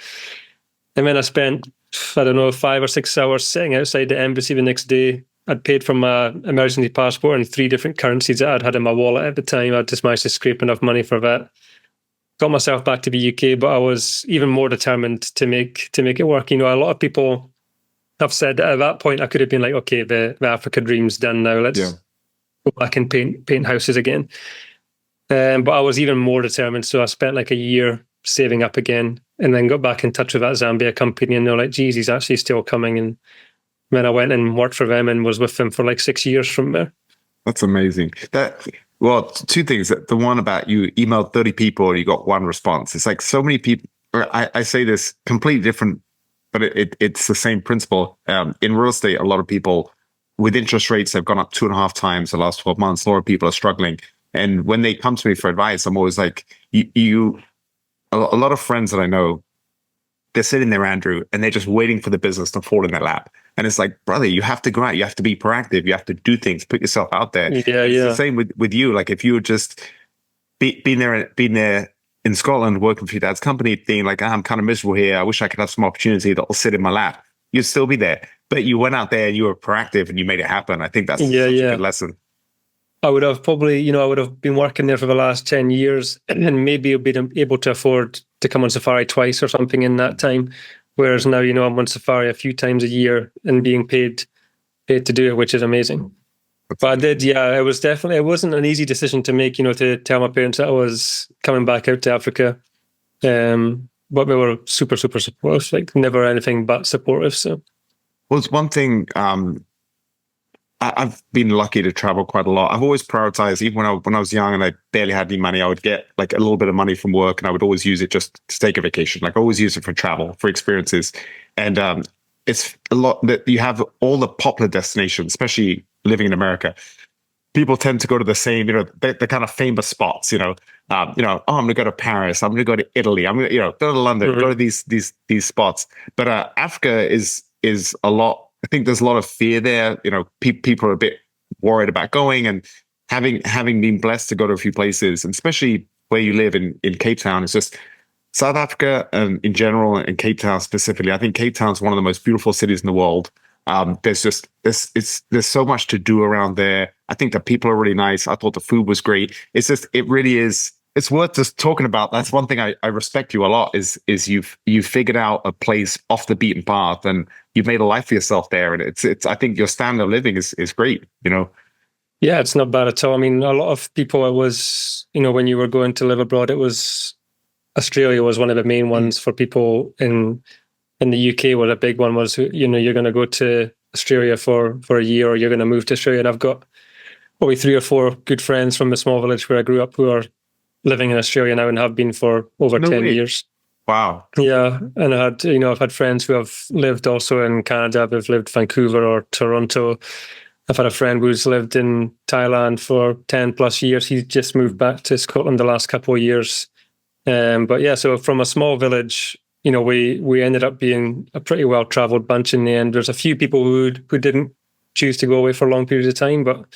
And then I spent, 5 or 6 hours sitting outside the embassy the next day. I'd paid for my emergency passport in 3 different currencies that I'd had in my wallet at the time. I just managed to scrape enough money for that. Got myself back to the UK, but I was even more determined to make it work. A lot of people have said that at that point I could have been like, okay, the Africa dream's done now. Let's go back and paint houses again. But I was even more determined. So I spent like a year saving up again, and then got back in touch with that Zambia company, and they're like, geez, he's actually still coming. And then I went and worked for them and was with them for like 6 years from there. That's amazing. Two things. The one about you emailed 30 people and you got one response. It's like so many people, I say this completely different, but it's the same principle. In real estate, a lot of people with interest rates have gone up 2.5 times the last 12 months. A lot of people are struggling. And when they come to me for advice, I'm always like, a lot of friends that I know, they're sitting there, Andrew, and they're just waiting for the business to fall in their lap. And it's like, brother, you have to go out. You have to be proactive. You have to do things, put yourself out there. Yeah, it's the same with you. Like if you were just been there in Scotland, working for your dad's company, being like, I'm kind of miserable here. I wish I could have some opportunity that'll sit in my lap. You'd still be there. But you went out there and you were proactive and you made it happen. I think that's such a good lesson. I would have probably, I would have been working there for the last 10 years and maybe been able to afford to come on safari twice or something in that time. Whereas now, I'm on safari a few times a year and being paid to do it, which is amazing. But I did, it wasn't an easy decision to make, to tell my parents that I was coming back out to Africa. But they were super, super supportive, like never anything but supportive. So, well, it's one thing, I've been lucky to travel quite a lot. I've always prioritized, even when I was young and I barely had any money, I would get like a little bit of money from work and I would always use it just to take a vacation. Like I always use it for travel, for experiences. And it's a lot that you have all the popular destinations, especially living in America. People tend to go to the same, the kind of famous spots, I'm going to go to Paris. I'm going to go to Italy. I'm going to, go to London, go to these spots. But Africa is a lot. I think there's a lot of fear there. People are a bit worried about going, and having been blessed to go to a few places, and especially where you live in Cape Town, it's just South Africa and in general, and Cape Town specifically. I think Cape Town is one of the most beautiful cities in the world. There's so much to do around there. I think the people are really nice. I thought the food was great. It really is. It's worth just talking about. That's one thing I respect you a lot is you've figured out a place off the beaten path, and you've made a life for yourself there. And it's I think your standard of living is great. Yeah, it's not bad at all. I mean, a lot of people, it was, when you were going to live abroad, it was Australia was one of the main ones for people in the UK. Where a big one was, you're going to go to Australia for a year, or you're going to move to Australia. And I've got probably 3 or 4 good friends from the small village where I grew up who are living in Australia now and have been for over 10 years. Wow. Yeah. And I've had friends who have lived also in Canada. They've lived Vancouver or Toronto. I've had a friend who's lived in Thailand for 10 plus years. He's just moved back to Scotland the last couple of years. But yeah, so from a small village, we ended up being a pretty well-traveled bunch in the end. There's a few people who didn't choose to go away for long periods of time, but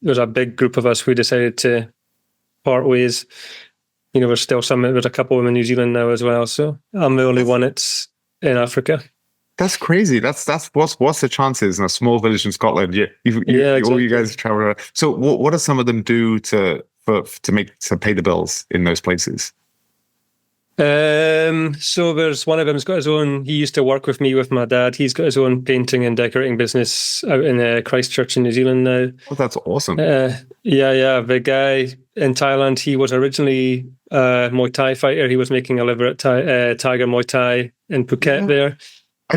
there's a big group of us who decided to part ways. There's a couple in New Zealand now as well. So I'm the only one that's in Africa. That's crazy. That's what's the chances in a small village in Scotland? Exactly. All you guys travel around. So what do some of them do to pay the bills in those places? So there's one of them's got his own. He used to work with me with my dad. He's got his own painting and decorating business out in Christchurch in New Zealand now. Oh, that's awesome. Yeah. The guy in Thailand, he was originally a Muay Thai fighter. He was making a living at Tiger Muay Thai in Phuket there.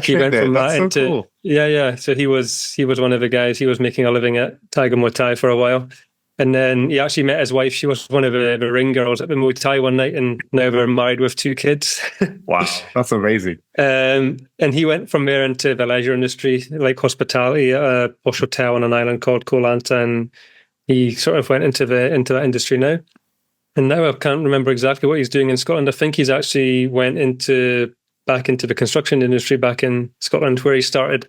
He went from that into cool. Yeah. So he was one of the guys. He was making a living at Tiger Muay Thai for a while, and then he actually met his wife. She was one of the ring girls at the Muay Thai one night, and now they're married with 2 kids. Wow, that's amazing. And he went from there into the leisure industry, like hospitality, at a posh hotel on an island called Koh Lanta, and he sort of went into that industry now. And now I can't remember exactly what he's doing in Scotland. I think he's actually went back into the construction industry back in Scotland where he started.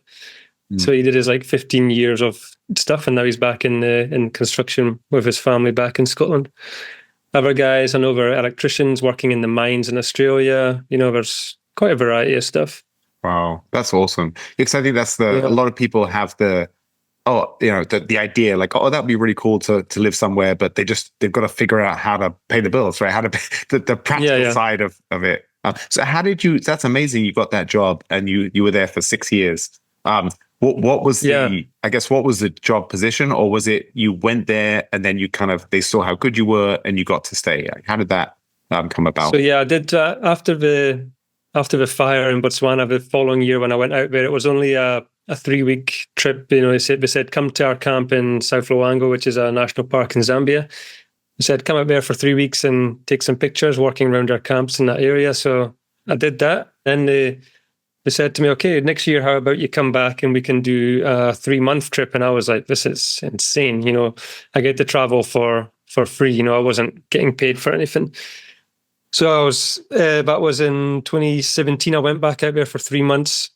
So he did his 15 years of stuff, and now he's back in construction with his family back in Scotland. Other guys, I know there are electricians working in the mines in Australia. There's quite a variety of stuff. Wow, that's awesome. Because I think that's a lot of people have the idea that'd be really cool to live somewhere, but they've got to figure out how to pay the bills, right? How to pay the practical side of it. So how did you? That's amazing. You got that job, and you were there for 6 years. What was what was the job position, or was it you went there and then they saw how good you were and you got to stay? How did that come about? So I did after the fire in Botswana the following year when I went out there. It was only a 3-week trip. They said come to our camp in South Luangwa, which is a national park in Zambia. They said come out there for 3 weeks and take some pictures working around our camps in that area. So I did that. Then they said to me, okay, next year, how about you come back and we can do a 3-month trip? And I was like, this is insane. I get to travel for free. I wasn't getting paid for anything. So that was in 2017. I went back out there for 3 months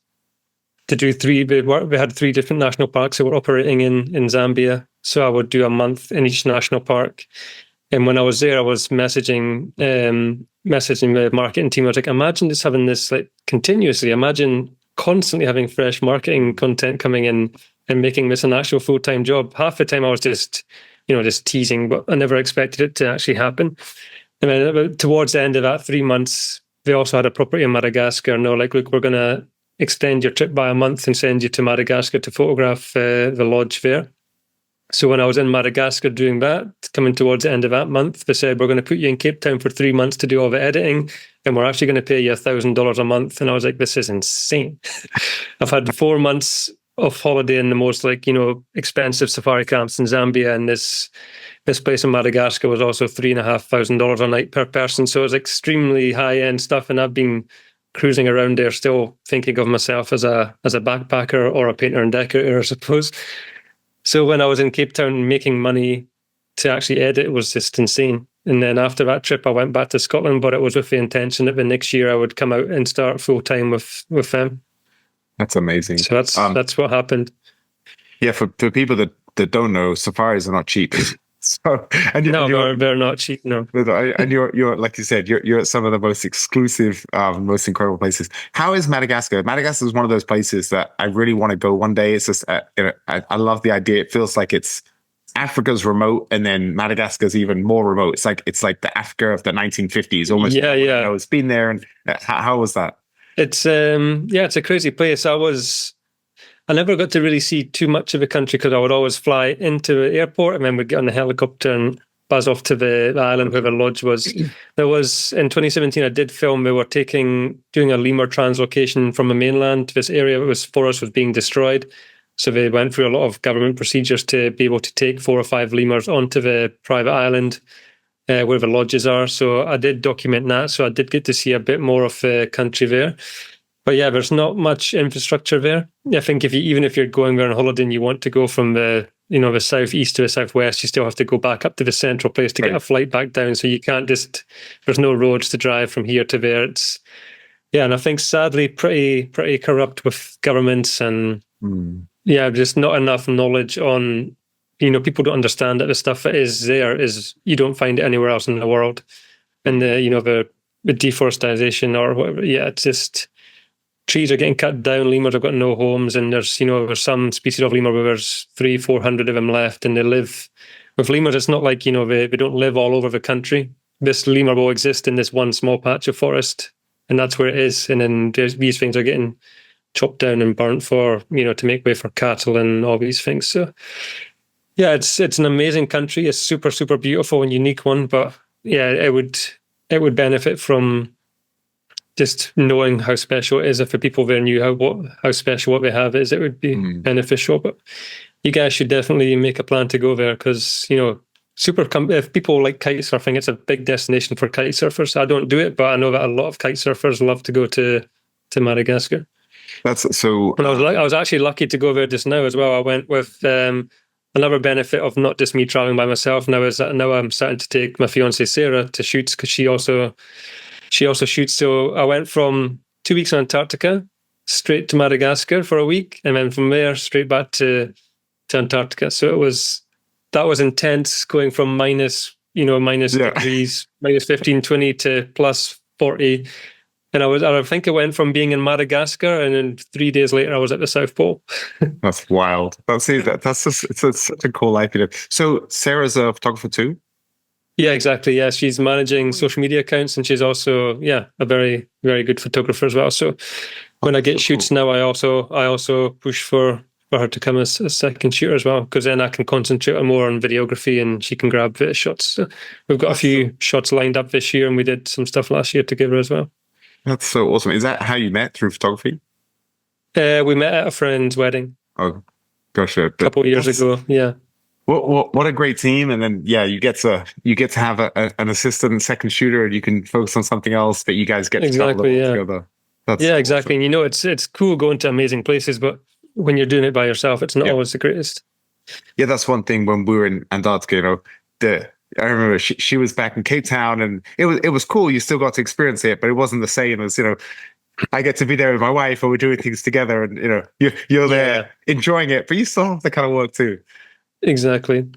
to do we had 3 different national parks that were operating in Zambia. So I would do a month in each national park. And when I was there, I was messaging the marketing team. I was like, imagine just having this continuously. Imagine constantly having fresh marketing content coming in and making this an actual full-time job. Half the time I was just teasing, but I never expected it to actually happen. And then towards the end of that 3 months, they also had a property in Madagascar. And they were like, look, we're going to extend your trip by a month and send you to Madagascar to photograph the lodge there. So when I was in Madagascar doing that, coming towards the end of that month, they said, we're going to put you in Cape Town for 3 months to do all the editing, and we're actually going to pay you $1,000 a month. And I was like, this is insane. I've had 4 months of holiday in the most expensive safari camps in Zambia, and this place in Madagascar was also $3,500 a night per person. So it was extremely high-end stuff, and I've been cruising around there still thinking of myself as a backpacker or a painter and decorator, I suppose. So when I was in Cape Town making money to actually edit, it was just insane. And then after that trip, I went back to Scotland, but it was with the intention that the next year I would come out and start full time with them. That's amazing. So that's what happened. Yeah, for people that don't know, safaris are not cheap. So they're not cheap. No, and you're like you said, you're at some of the most exclusive, most incredible places. How is Madagascar? Madagascar is one of those places that I really want to go one day. It's just I love the idea. It feels like it's Africa's remote, and then Madagascar's even more remote. It's like the Africa of the 1950s, almost. Yeah. It's been there, and how was that? It's it's a crazy place. I never got to really see too much of the country because I would always fly into the airport and then we'd get on the helicopter and buzz off to the island where the lodge was. There was, in 2017, I did film, they were doing a lemur translocation from the mainland to this area where this forest was being destroyed. So they went through a lot of government procedures to be able to take 4 or 5 lemurs onto the private island where the lodges are. So I did document that. So I did get to see a bit more of the country there. But yeah, there's not much infrastructure there. I think even if you're going there on holiday and you want to go from the southeast to the southwest, you still have to go back up to the central place to get a flight back down. So you can't there's no roads to drive from here to there. And I think sadly pretty corrupt with governments and just not enough knowledge on, people don't understand that the stuff that is there is, you don't find it anywhere else in the world. And the deforestation or whatever, it's just, trees are getting cut down, lemurs have got no homes, and there's some species of lemur where there's 300-400 of them left, and they live with lemurs. It's not like they don't live all over the country. This lemur will exist in this one small patch of forest, and that's where it is. And then these things are getting chopped down and burnt for to make way for cattle and all these things. So yeah, it's an amazing country. It's super, super beautiful and unique one, but yeah, it would benefit from just knowing how special it is. If the people there knew how special what they have is, it would be beneficial. But you guys should definitely make a plan to go there because, if people like kite surfing, it's a big destination for kite surfers. I don't do it, but I know that a lot of kite surfers love to go to Madagascar. That's so. And I was actually lucky to go there just now as well. I went with another benefit of not just me traveling by myself. Now I'm starting to take my fiancée Sarah to shoots because she also shoots. So I went from 2 weeks in Antarctica straight to Madagascar for a week, and then from there straight back to Antarctica. So that was intense, going from minus degrees, minus 15, 20 to plus 40. And I think I went from being in Madagascar, and then 3 days later I was at the South Pole. That's wild. That's just, it's such a cool life. So Sarah's a photographer too? Yeah, exactly. Yeah, she's managing social media accounts, and she's also a very, very good photographer as well. So when I get shoots now, I also push for her to come as a second shooter as well, because then I can concentrate more on videography and she can grab the shots. So we've got a few shots lined up this year, and we did some stuff last year together as well. That's so awesome. Is that how you met, through photography? We met at a friend's wedding. Oh, gosh, a couple of years ago. Yeah. What a great team. And then you get to have an assistant second shooter, and you can focus on something else, but you guys get to travel together. Exactly. Awesome. And it's cool going to amazing places, but when you're doing it by yourself, it's not always the greatest. Yeah, that's one thing. When we were in Antarctica, I remember she was back in Cape Town, and it was cool. You still got to experience it, but it wasn't the same as I get to be there with my wife, and we're doing things together, and you're there enjoying it, but you still have to kind of work too. Exactly.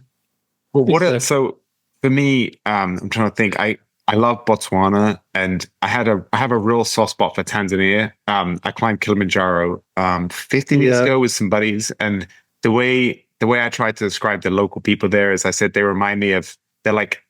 Well, so for me, I'm trying to think. I love Botswana, and I have a real soft spot for Tanzania. I climbed Kilimanjaro 15 years ago with some buddies, and the way I tried to describe the local people there is I said they remind me of, they're like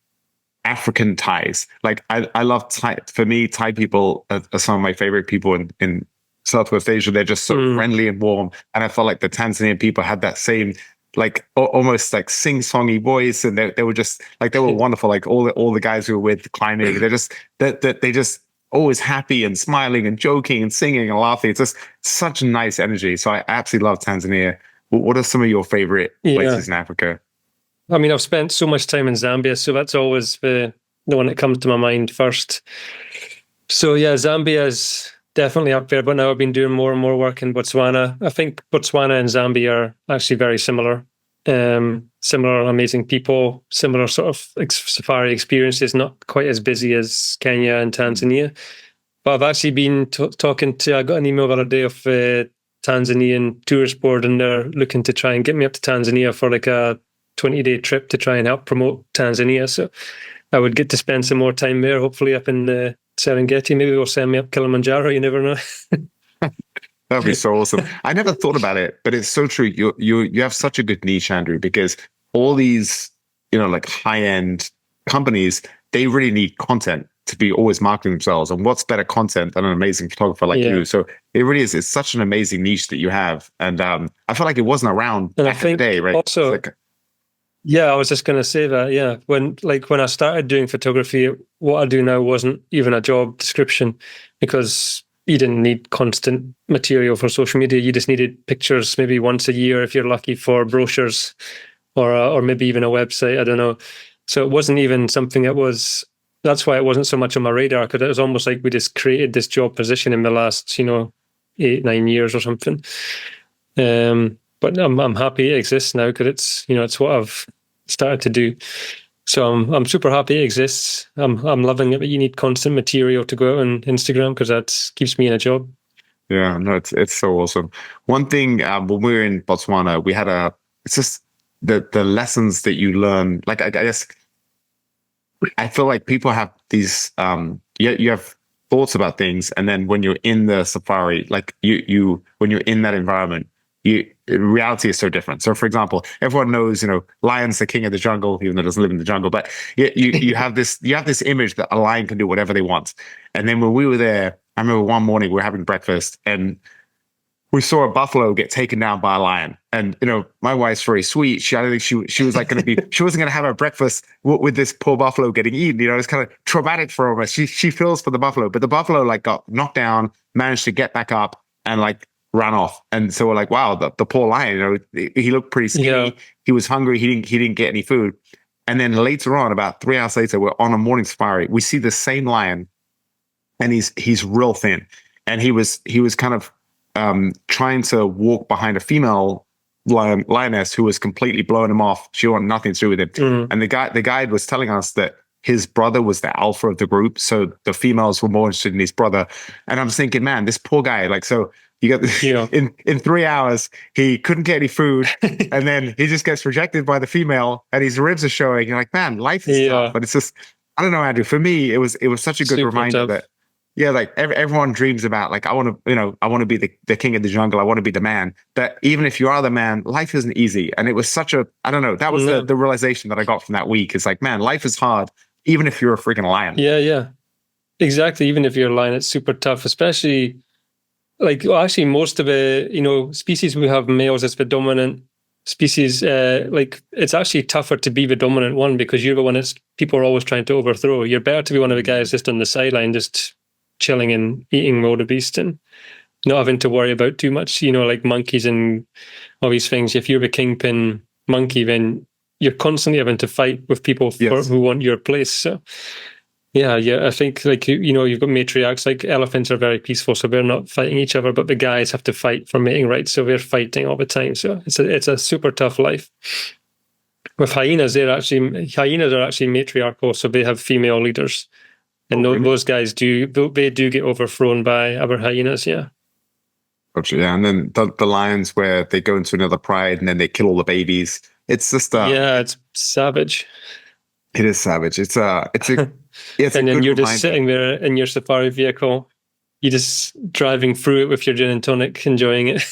African Thais. Like I love Thai. For me, Thai people are some of my favorite people in Southwest Asia. They're just so friendly and warm, and I felt like the Tanzanian people had that same, like almost like sing-songy voice, and they were just like, they were wonderful. Like all the guys who were with climbing, they're just they just always happy and smiling and joking and singing and laughing. It's just such a nice energy. So I absolutely love Tanzania. What are some of your favorite places in Africa? I mean, I've spent so much time in Zambia, so that's always the one that comes to my mind first. So yeah, Zambia is definitely up there, but now I've been doing more and more work in Botswana. I think Botswana and Zambia are actually very similar. similar amazing people, similar sort of safari experiences, not quite as busy as Kenya and Tanzania. But I've actually been talking to, I got an email the other day of Tanzanian tourist board, and they're looking to try and get me up to Tanzania for like a 20-day trip to try and help promote Tanzania. So I would get to spend some more time there, hopefully up in the Serengeti. Maybe they'll send me up Kilimanjaro, you never know. That'd be so awesome. I never thought about it, but it's so true. You have such a good niche, Andrew, because all these, like high-end companies, they really need content to be always marketing themselves. And what's better content than an amazing photographer like you? So it really is. It's such an amazing niche that you have. And I feel like it wasn't around back in the day, right? Also, yeah, I was just going to say that. Yeah, when I started doing photography, what I do now wasn't even a job description, because you didn't need constant material for social media. You just needed pictures maybe once a year if you're lucky, for brochures, or maybe even a website. I don't know. So it wasn't even something that was. That's why it wasn't so much on my radar, because it was almost like we just created this job position in the last 8-9 years or something. But I'm happy it exists now, because it's what I've started to do. So I'm super happy it exists. I'm loving it, but you need constant material to go out on Instagram, because that keeps me in a job. Yeah, no, it's so awesome. One thing, when we were in Botswana, we had it's just the lessons that you learn. Like, I guess I feel like people have these, you have thoughts about things, and then when you're in the safari, like when you're in that environment, reality is so different. So, for example, everyone knows, lion's the king of the jungle, even though it doesn't live in the jungle. But you have this image that a lion can do whatever they want. And then when we were there, I remember one morning we were having breakfast, and we saw a buffalo get taken down by a lion. And, my wife's very sweet. I don't think she was like going to be, she wasn't going to have her breakfast with this poor buffalo getting eaten. It's kind of traumatic for her. She feels for the buffalo, but the buffalo got knocked down, managed to get back up, and ran off. And so we're like, wow, the poor lion, he looked pretty skinny. Yeah. He was hungry. He didn't get any food. And then later on, about 3 hours later, we're on a morning safari. We see the same lion, and he's real thin. And he was kind of trying to walk behind a female lioness who was completely blowing him off. She wanted nothing to do with him. Mm. And the guide was telling us that his brother was the alpha of the group, so the females were more interested in his brother. And I'm thinking, man, this poor guy, so you got in 3 hours, he couldn't get any food, and then he just gets rejected by the female, and his ribs are showing. You're like, man, life is tough. But it's just, I don't know, Andrew. For me, it was such a good reminder that everyone dreams about, I want to be the king of the jungle. I want to be the man. That even if you are the man, life isn't easy. And it was such a, I don't know, that was the realization that I got from that week. It's like, man, life is hard, even if you're a freaking lion. Yeah, exactly. Even if you're a lion, it's super tough, especially. Actually, most of the, species we have males as the dominant species. It's actually tougher to be the dominant one, because you're the one that people are always trying to overthrow. You're better to be one of the guys just on the sideline, just chilling and eating wildebeest and not having to worry about too much, like monkeys and all these things. If you're the kingpin monkey, then you're constantly having to fight with people who want your place. So Yeah, I think you've got matriarchs. Like elephants are very peaceful, so they're not fighting each other, but the guys have to fight for mating rights, so they're fighting all the time. So it's a super tough life. With hyenas, are actually matriarchal, so they have female leaders, and those guys do get overthrown by other hyenas. Yeah. Gotcha. Yeah, and then the lions, where they go into another pride and then they kill all the babies. It's just it's savage. It is savage. It's a and then you're just sitting there in your safari vehicle. You're just driving through it with your gin and tonic, enjoying it.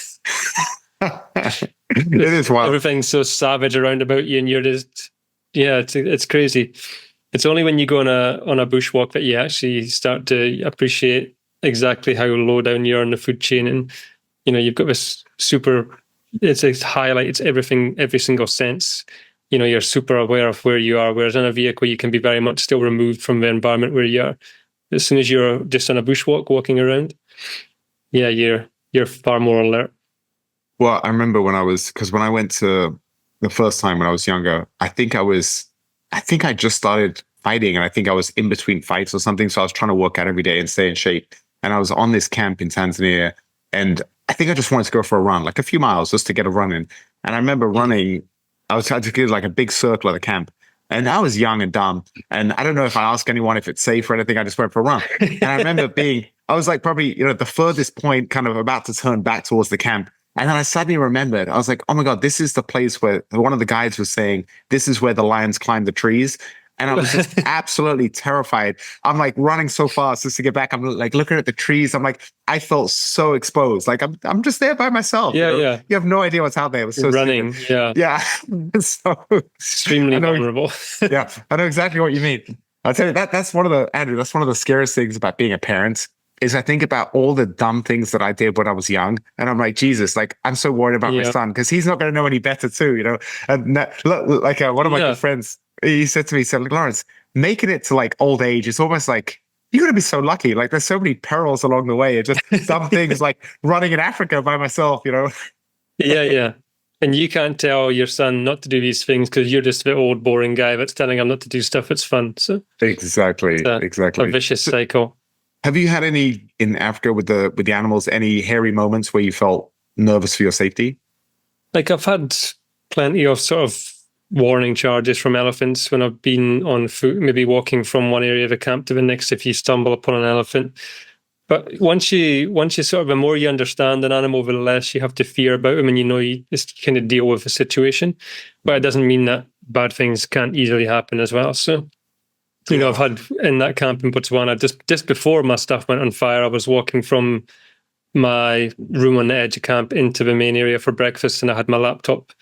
It is wild. Everything's so savage around about you, and you're just, it's crazy. It's only when you go on a bushwalk that you actually start to appreciate exactly how low down you are in the food chain, and you've got this it highlights everything, every single sense. You're super aware of where you are, whereas in a vehicle, you can be very much still removed from the environment where you are. As soon as you're just on a bushwalk walking around, you're far more alert. Well, I remember when I went to the first time when I was younger, I think I just started fighting, and I think I was in between fights or something. So I was trying to work out every day and stay in shape. And I was on this camp in Tanzania, and I think I just wanted to go for a run, like a few miles just to get a run in. And I remember running, I was trying to get like a big circle of the camp. And I was young and dumb. And I don't know if I asked anyone if it's safe or anything. I just went for a run. And I remember I was like probably, the furthest point, kind of about to turn back towards the camp. And then I suddenly remembered, I was like, oh my God, this is the place where one of the guides was saying, this is where the lions climb the trees. And I was just absolutely terrified. I'm like running so fast just to get back. I'm like looking at the trees. I'm like, I felt so exposed. Like I'm just there by myself. Yeah, yeah. You have no idea what's out there. It was so running. stupid. Yeah. Yeah. So extremely vulnerable. Yeah, I know exactly what you mean. I'll tell you that's one of the scariest things about being a parent is I think about all the dumb things that I did when I was young. And I'm like, Jesus, like, I'm so worried about my son because he's not going to know any better too, And like one of my good friends, he said to me, like, Lawrence, making it to like old age, it's almost like, you're going to be so lucky. Like there's so many perils along the way. It's just some things like running in Africa by myself, Yeah, yeah. And you can't tell your son not to do these things because you're just the old boring guy that's telling him not to do stuff that's fun. So exactly. A vicious cycle. Have you had any in Africa with the animals, any hairy moments where you felt nervous for your safety? Like I've had plenty of sort of warning charges from elephants when I've been on foot, maybe walking from one area of the camp to the next if you stumble upon an elephant. But once you sort of, the more you understand an animal, the less you have to fear about them, and you just kind of deal with the situation. But it doesn't mean that bad things can't easily happen as well. So, I've had in that camp in Botswana, just before my stuff went on fire, I was walking from my room on the edge of camp into the main area for breakfast, and I had my laptop,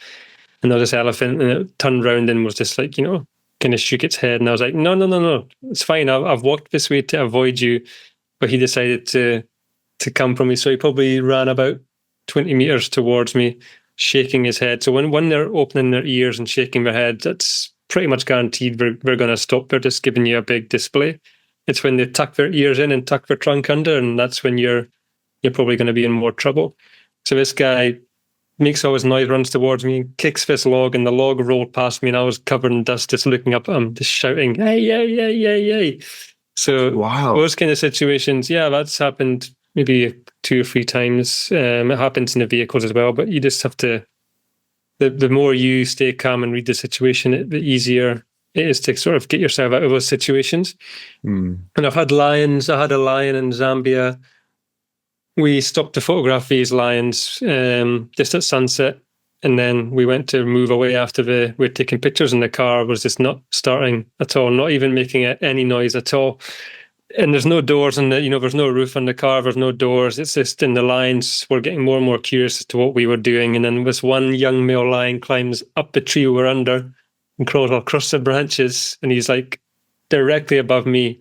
and there was this elephant, and it turned around and was just like, kind of shook its head, and I was like, no, it's fine. I've walked this way to avoid you. But he decided to come from me. So he probably ran about 20 meters towards me, shaking his head. So when they're opening their ears and shaking their head, that's pretty much guaranteed we're going to stop. They're just giving you a big display. It's when they tuck their ears in and tuck their trunk under, and that's when you're probably going to be in more trouble. So this guy makes all his noise, runs towards me, kicks this log, and the log rolled past me, and I was covered in dust, just looking up at him, just shouting, hey, yay, yay, yay, yay. So those kind of situations, that's happened maybe 2 or 3 times. It happens in the vehicles as well, but you just have to, the more you stay calm and read the situation, the easier it is to sort of get yourself out of those situations. And I've had lions. I had a lion in Zambia. We stopped to photograph these lions just at sunset. And then we went to move away after we're taking pictures, and the car was just not starting at all, not even making any noise at all. And there's no doors on there's no roof on the car, there's no doors. It's just in the lions. We're getting more and more curious as to what we were doing. And then this one young male lion climbs up the tree we're under and crawls across the branches. And he's like directly above me.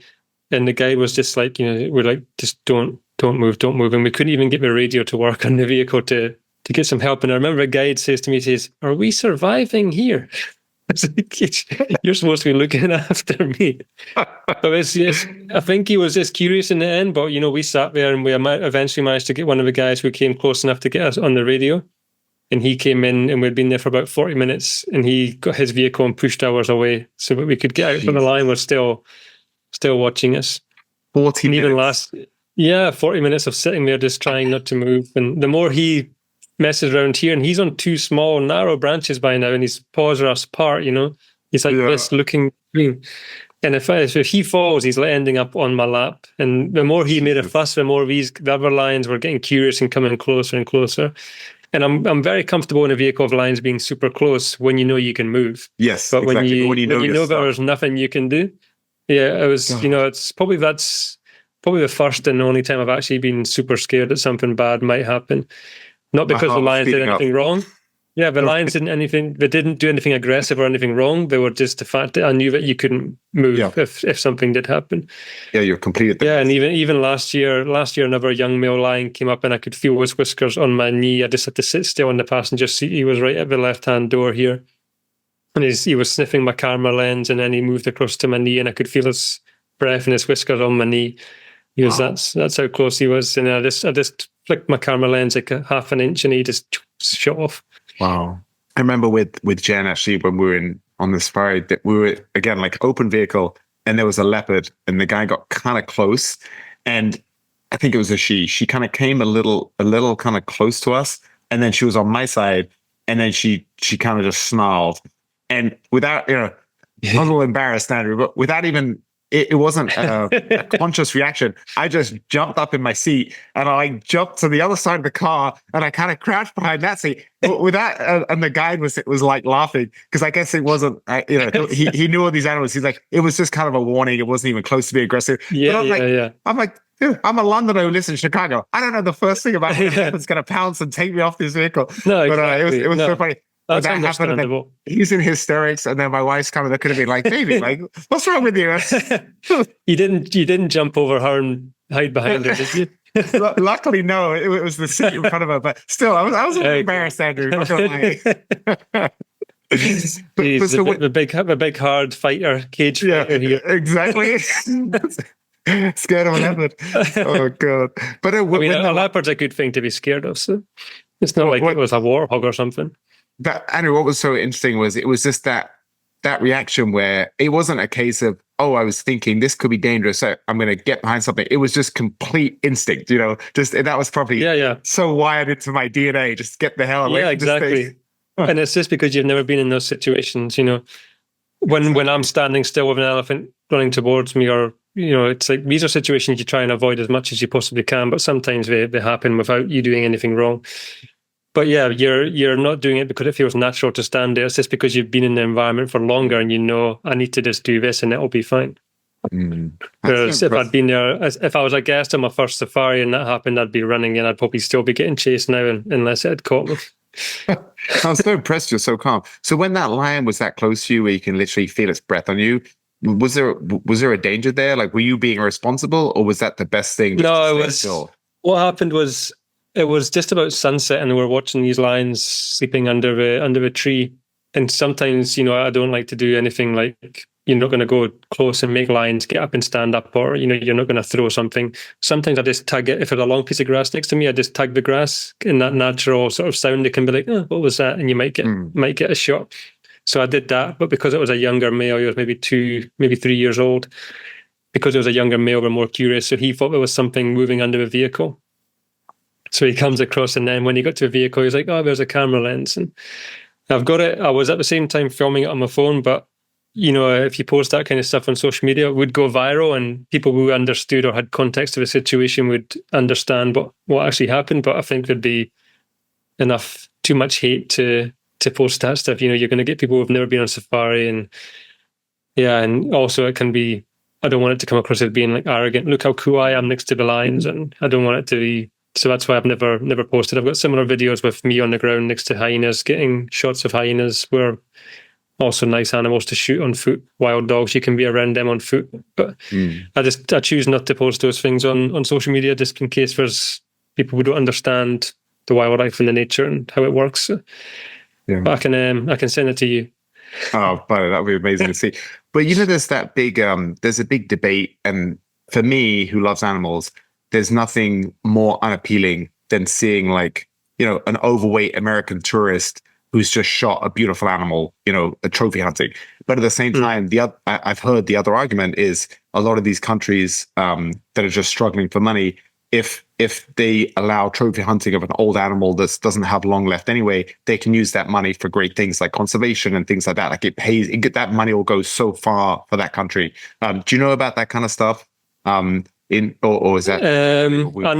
And the guy was just like, we're like, just don't move. And we couldn't even get the radio to work on the vehicle to get some help. And I remember a guide says to me, are we surviving here? I was like, you're supposed to be looking after me. But I think he was just curious in the end, but we sat there and we eventually managed to get one of the guys who came close enough to get us on the radio. And he came in, and we'd been there for about 40 minutes, and he got his vehicle and pushed ours away so that we could get out. But the lion was still watching us. 40 minutes? 40 minutes of sitting there just trying not to move. And the more he messes around here, and he's on 2 small narrow branches by now, and his paws are apart, he's like this looking green. And if he falls, he's ending up on my lap. And the more he made a fuss, the more the other lions were getting curious and coming closer and closer. And I'm very comfortable in a vehicle of lions being super close when you can move. Yes, but exactly. when you know that there's nothing you can do, it was it's probably that's the first and only time I've actually been super scared that something bad might happen. Not because the lions did anything wrong. Yeah, the lions didn't anything. They didn't do anything aggressive or anything wrong. They were just the fact that I knew that you couldn't move if something did happen. Yeah, you're completed. Yeah, and even last year, another young male lion came up, and I could feel his whiskers on my knee. I just had to sit still in the passenger seat. He was right at the left-hand door here, and he was sniffing my camera lens, and then he moved across to my knee, and I could feel his breath and his whiskers on my knee. He was that's how close he was, and I just flicked my camera lens like a half an inch, and he just shut off. Wow. I remember with Jen, actually, when we were on this safari, that we were, again, like open vehicle, and there was a leopard, and the guy got kind of close, and I think it was a she kind of came a little kind of close to us, and then she was on my side, and then she she kind of just snarled. And without, I was a little embarrassed, Andrew, but without even, it wasn't a conscious reaction. I just jumped up in my seat and I jumped to the other side of the car and I kind of crouched behind that seat. But with that, and the guide was like laughing because I guess it wasn't, he knew all these animals. He's like, it was just kind of a warning. It wasn't even close to being aggressive. I'm like, dude, I'm a Londoner who lives in Chicago. I don't know the first thing about it's going to pounce and take me off this vehicle. No, exactly. But it was so funny. That's that understandable. He's in hysterics, and then my wife's kind of looking at me like, "Baby, like, what's wrong with you?" You didn't jump over her and hide behind her, did you? Luckily, no. It was the seat in front of her, but still, I was a little embarrassed, Andrew. Not gonna lie. The big hard fighter, cage fighter here. Exactly. Scared of a leopard. Oh god! But a leopard's a good thing to be scared of. So it's not like it was a warthog or something. But Andrew, what was so interesting was it was just that reaction where it wasn't a case of, oh, I was thinking this could be dangerous, so I'm going to get behind something. It was just complete instinct, just that was probably so wired into my DNA. Just get the hell away. Yeah, exactly. And it's just because you've never been in those situations, when I'm standing still with an elephant running towards me, or it's like these are situations you try and avoid as much as you possibly can, but sometimes they happen without you doing anything wrong. But yeah, you're not doing it because it feels natural to stand there. It's just because you've been in the environment for longer and I need to just do this and it'll be fine. Whereas if I'd been there, if I was a guest on my first safari and that happened, I'd be running and I'd probably still be getting chased now unless it had caught me. I was so impressed. You're so calm. So when that lion was that close to you where you can literally feel its breath on you, was there a danger there? Like, were you being irresponsible, or was that the best thing? No, it was. Still? What happened was, it was just about sunset, and we were watching these lions sleeping under a tree. And sometimes, I don't like to do anything like, you're not going to go close and make lions get up and stand up, or you're not going to throw something. Sometimes I just tug it. If there's a long piece of grass next to me, I just tug the grass in that natural sort of sound. It can be like, oh, what was that? And you might get a shot. So I did that, but because it was a younger male, he was maybe 3 years old. Because it was a younger male, we're more curious. So he thought there was something moving under the vehicle. So he comes across, and then when he got to the vehicle, he's like, oh, there's a camera lens. And I've got it. I was at the same time filming it on my phone, but, if you post that kind of stuff on social media, it would go viral, and people who understood or had context of the situation would understand what actually happened. But I think there'd be too much hate to post that stuff. You're going to get people who've never been on safari, and also it can be, I don't want it to come across as being like arrogant. Look how cool I am next to the lions, and I don't want it to be. So that's why I've never posted. I've got similar videos with me on the ground next to hyenas, getting shots of hyenas, where also nice animals to shoot on foot. Wild dogs, you can be around them on foot. But I choose not to post those things on social media, just in case there's people who don't understand the wildlife and the nature and how it works. So, but I can send it to you. Oh, buddy, that would be amazing to see. But there's that big there's a big debate, and for me, who loves animals, there's nothing more unappealing than seeing an overweight American tourist who's just shot a beautiful animal, a trophy hunting. But at the same time, I've heard the other argument is a lot of these countries that are just struggling for money, if they allow trophy hunting of an old animal that doesn't have long left anyway, they can use that money for great things like conservation and things like that. Like that money will go so far for that country. Do you know about that kind of stuff? Or is that? I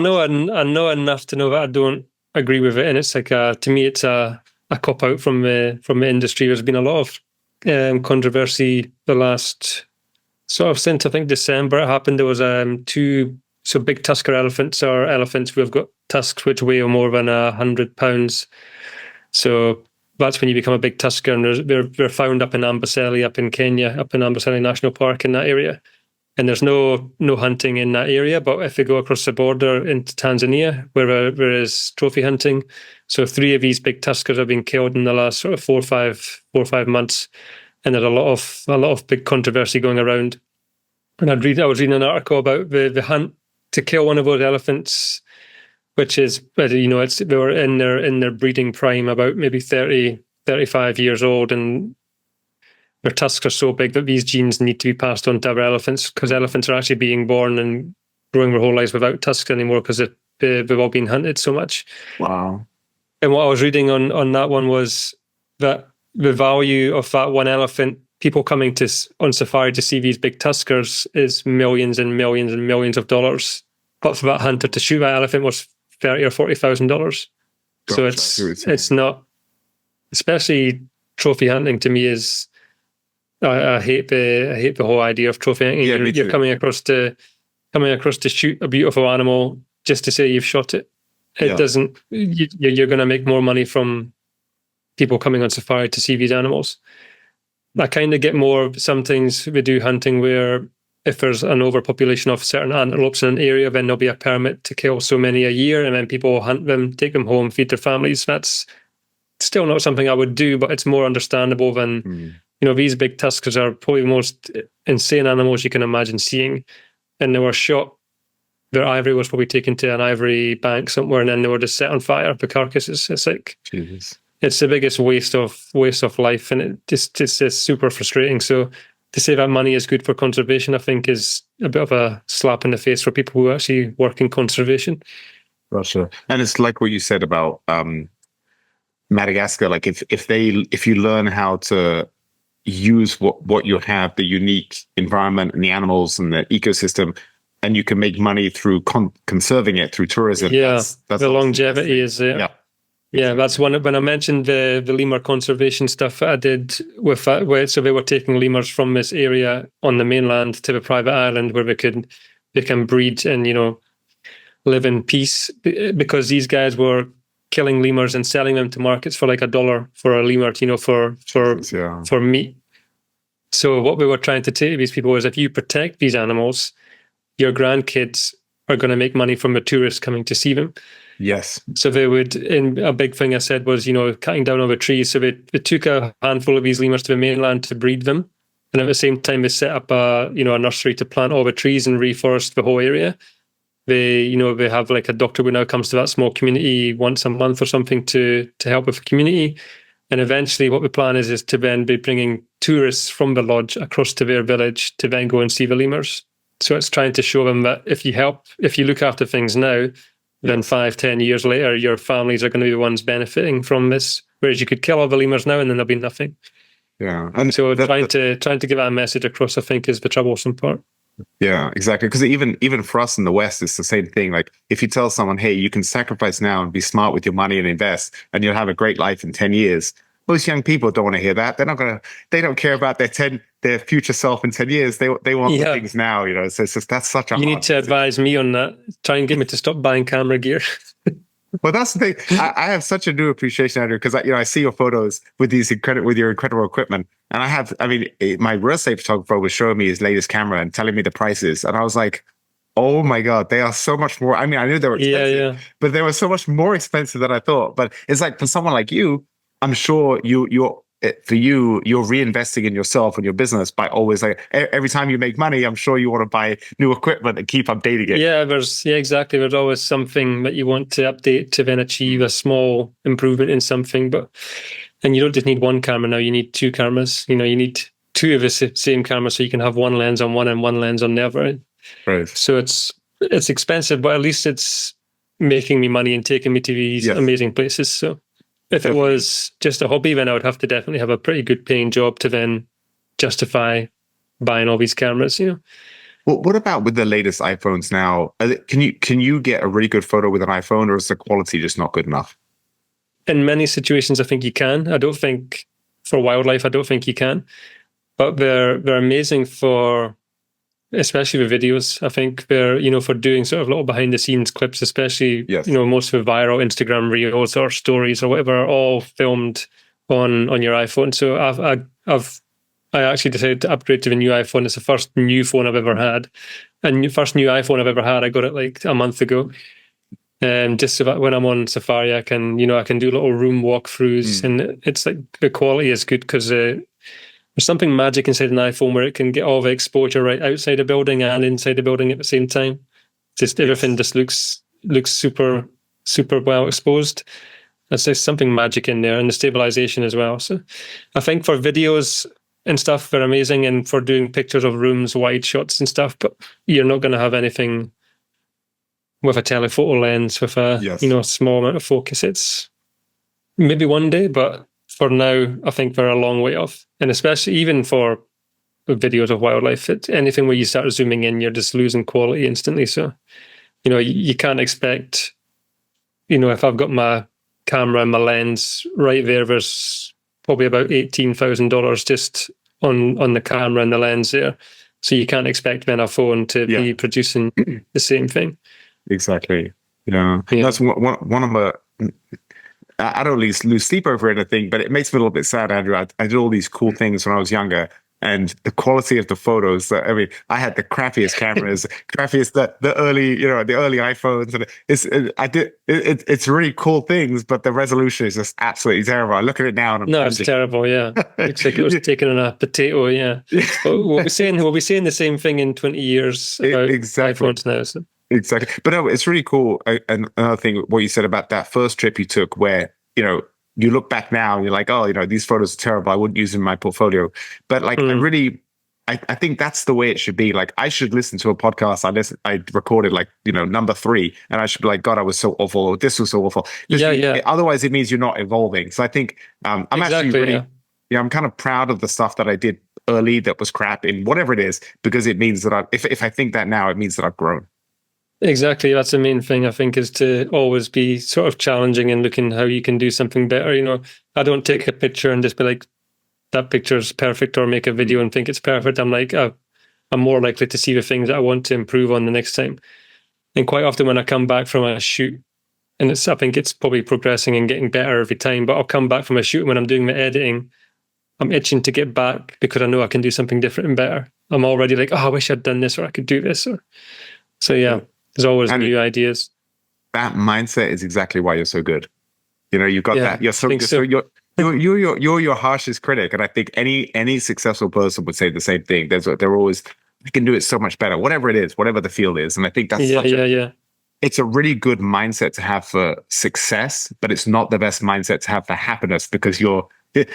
know enough to know that I don't agree with it, and it's like to me, it's a cop out from the industry. There's been a lot of controversy the last sort of since I think December it happened. There was two big tusker elephants, or elephants who have got tusks which weigh more than 100 pounds. So that's when you become a big tusker, and they're found up in Amboseli, up in Kenya, up in Amboseli National Park in that area. And there's no hunting in that area, but if you go across the border into Tanzania, where there is trophy hunting, so 3 of these big tuskers have been killed in the last sort of 4 or 5 months, and there's a lot of big controversy going around. And I was reading an article about the hunt to kill one of those elephants, which is they were in their breeding prime, about maybe 30, 35 years old, and their tusks are so big that these genes need to be passed on to other elephants, because elephants are actually being born and growing their whole lives without tusks anymore because they've all been hunted so much. Wow. And what I was reading on that one was that the value of that one elephant, people coming on safari to see these big tuskers, is millions and millions and millions of dollars. But for that hunter to shoot that elephant was $30,000 or $40,000. So it's not, especially trophy hunting to me is, I hate the whole idea of trophy hunting. Yeah, you're coming across to shoot a beautiful animal just to say you've shot it. It doesn't. You're going to make more money from people coming on safari to see these animals. I kind of get more. Sometimes we do hunting where if there's an overpopulation of certain antelopes in an area, then there'll be a permit to kill so many a year, and then people will hunt them, take them home, feed their families. That's still not something I would do, but it's more understandable than these big tuskers are probably the most insane animals you can imagine seeing, and they were shot. Their ivory was probably taken to an ivory bank somewhere, and then they were just set on fire. The carcasses. It's like Jesus. It's the biggest waste of life, and it's just super frustrating. So to say that money is good for conservation, I think, is a bit of a slap in the face for people who actually work in conservation. Russia, and it's like what you said about Madagascar. Like if you learn how to use what you have, the unique environment and the animals and the ecosystem, and you can make money through conserving it through tourism. Yeah, that's the longevity is there. Yeah, that's when I mentioned the lemur conservation stuff I did with that. So they were taking lemurs from this area on the mainland to the private island where they can breed and live in peace, because these guys were killing lemurs and selling them to markets for like $1 for a lemur, for meat. So what we were trying to say to these people was, if you protect these animals, your grandkids are going to make money from the tourists coming to see them. Yes. So they would, and a big thing I said was, cutting down all the trees. So they took a handful of these lemurs to the mainland to breed them. And at the same time, they set up a nursery to plant all the trees and reforest the whole area. They have like a doctor who now comes to that small community once a month or something to help with the community. And eventually what the plan is to then be bringing tourists from the lodge across to their village to then go and see the lemurs. So it's trying to show them that if you look after things now, then 5-10 years later, your families are going to be the ones benefiting from this. Whereas you could kill all the lemurs now and then there'll be nothing. Yeah. And so trying to give that message across, I think, is the troublesome part. Yeah, exactly. Because even for us in the West, it's the same thing. Like if you tell someone, hey, you can sacrifice now and be smart with your money and invest, and you'll have a great life in 10 years. Most young people don't want to hear that. They don't care about their future self in 10 years. They want the things now, So it's just, that's such a. You need to advise me on that. Try and get me to stop buying camera gear. Well, that's the thing. I have such a new appreciation, Andrew, because I see your photos with your incredible equipment, and my real estate photographer was showing me his latest camera and telling me the prices, and I was like, oh my God, they are so much more. I knew they were expensive, but they were so much more expensive than I thought. But it's like for someone like you, I'm sure you're reinvesting in yourself and your business by always, like, every time you make money, I'm sure you want to buy new equipment and keep updating it. Yeah, exactly. There's always something that you want to update to then achieve a small improvement in something. And you don't just need one camera now, you need two cameras. You need two of the same camera so you can have one lens on one and one lens on the other. Right. So it's expensive, but at least it's making me money and taking me to these amazing places. So if it was just a hobby, then I would have to definitely have a pretty good paying job to then justify buying all these cameras, Well, what about with the latest iPhones now? Can you get a really good photo with an iPhone, or is the quality just not good enough? In many situations, I think you can. I don't think for wildlife, I don't think you can. But they're amazing for, especially the videos. I think they're, for doing sort of little behind the scenes clips, especially, most of the viral Instagram reels or stories or whatever are all filmed on your iPhone. So I actually decided to upgrade to the new iPhone. It's the first new phone I've ever had. And the first new iPhone I've ever had, I got it like a month ago. And just so that when I'm on safari, I can do little room walkthroughs, and it's like the quality is good because there's something magic inside an iPhone where it can get all the exposure right outside a building and inside the building at the same time. Just everything just looks super, super well exposed. There's something magic in there, and the stabilization as well. So I think for videos and stuff, they're amazing, and for doing pictures of rooms, wide shots and stuff, but you're not going to have anything with a telephoto lens with a small amount of focus. It's maybe one day, but for now, I think we're a long way off. And especially even for videos of wildlife, anything where you start zooming in, you're just losing quality instantly. So, you can't expect, if I've got my camera and my lens right there's probably about $18,000 just on the camera and the lens there. So you can't expect then a phone to be producing the same thing. Exactly. That's one of my. I don't lose sleep over anything, but it makes me a little bit sad, Andrew. I did all these cool things when I was younger, and the quality of the photos. I had the crappiest cameras, the early, the early iPhones, and it's really cool things, but the resolution is just absolutely terrible. I look at it now and it's terrible. Yeah, looks like it was taken on a potato. Yeah, but we'll be saying the same thing in 20 years about iPhones now. So. Exactly. But no, it's really cool. And another thing, what you said about that first trip you took where, you look back now and you're like, oh, these photos are terrible. I wouldn't use them in my portfolio. But like, I think that's the way it should be. Like, I should listen to a podcast. I recorded like, number 3, and I should be like, God, I was so awful. Or, this was so awful. Otherwise it means you're not evolving. So I think I'm actually really, I'm kind of proud of the stuff that I did early that was crap in whatever it is, because it means that if I think that now, it means that I've grown. Exactly. That's the main thing, I think, is to always be sort of challenging and looking how you can do something better. I don't take a picture and just be like, that picture's perfect, or make a video and think it's perfect. I'm like, I'm more likely to see the things that I want to improve on the next time. And quite often when I come back from a shoot, and I think it's probably progressing and getting better every time, but I'll come back from a shoot and when I'm doing the editing, I'm itching to get back because I know I can do something different and better. I'm already like, I wish I'd done this, or I could do this. So yeah. There's always new ideas. That mindset is exactly why you're so good. You've got that. You're so good. So you're your harshest critic, and I think any successful person would say the same thing. They're always, I can do it so much better, whatever it is, whatever the field is. And I think that's it's a really good mindset to have for success, but it's not the best mindset to have for happiness, because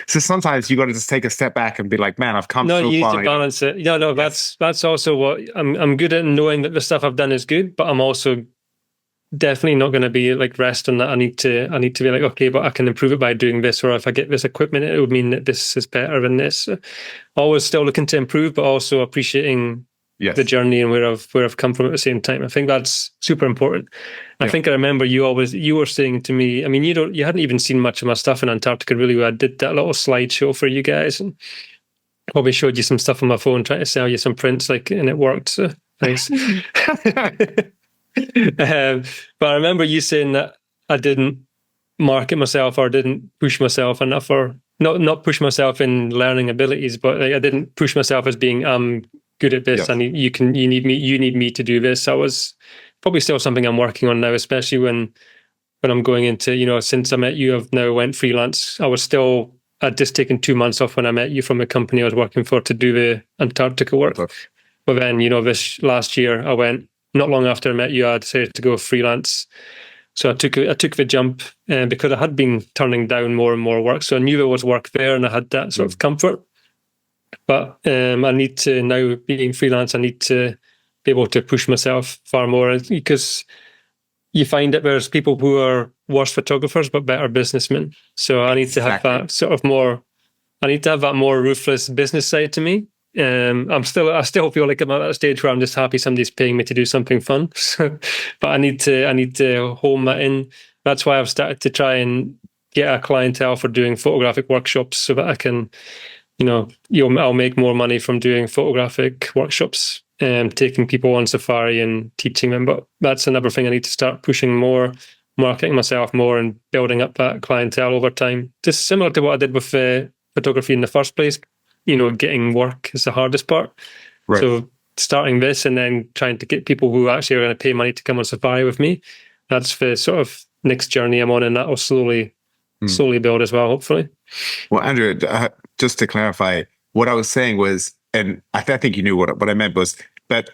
so sometimes you got to just take a step back and be like, man, I've come so far. No, you need to balance it. That's also what I'm good at, knowing that the stuff I've done is good, but I'm also definitely not going to be like rest on that. I need to be like, okay, but I can improve it by doing this, or if I get this equipment, it would mean that this is better than this. Always still looking to improve, but also appreciating the journey and where I've come from at the same time. I think that's super important. I think I remember you were saying to me, I mean, you hadn't even seen much of my stuff in Antarctica, really, where I did that little slideshow for you guys and probably showed you some stuff on my phone, trying to sell you some prints, and it worked. So thanks. But I remember you saying that I didn't market myself or didn't push myself enough, or not push myself in learning abilities, but I didn't push myself as being good at this, and you need me to do this. That was probably still something I'm working on now, especially when I'm going into, since I met you, I've now went freelance. I'd just taken 2 months off when I met you from the company I was working for to do the Antarctica work. But then, this last year I went, not long after I met you, I decided to go freelance. So I took the jump because I had been turning down more and more work. So I knew there was work there and I had that sort of comfort. But I need to, now being freelance, I need to be able to push myself far more, because you find that there's people who are worse photographers but better businessmen. So I need to have that sort of more, I need to have that more ruthless business side to me. I still feel like I'm at that stage where I'm just happy somebody's paying me to do something fun. But I need to hone that in. That's why I've started to try and get a clientele for doing photographic workshops, so that I can, I'll make more money from doing photographic workshops and taking people on safari and teaching them. But that's another thing I need to start pushing more, marketing myself more and building up that clientele over time. Just similar to what I did with photography in the first place. Getting work is the hardest part. Right. So starting this and then trying to get people who actually are going to pay money to come on safari with me, that's the sort of next journey I'm on, and that will slowly build as well, hopefully. Well, Andrew, just to clarify, what I was saying was, and I think you knew what I meant was, but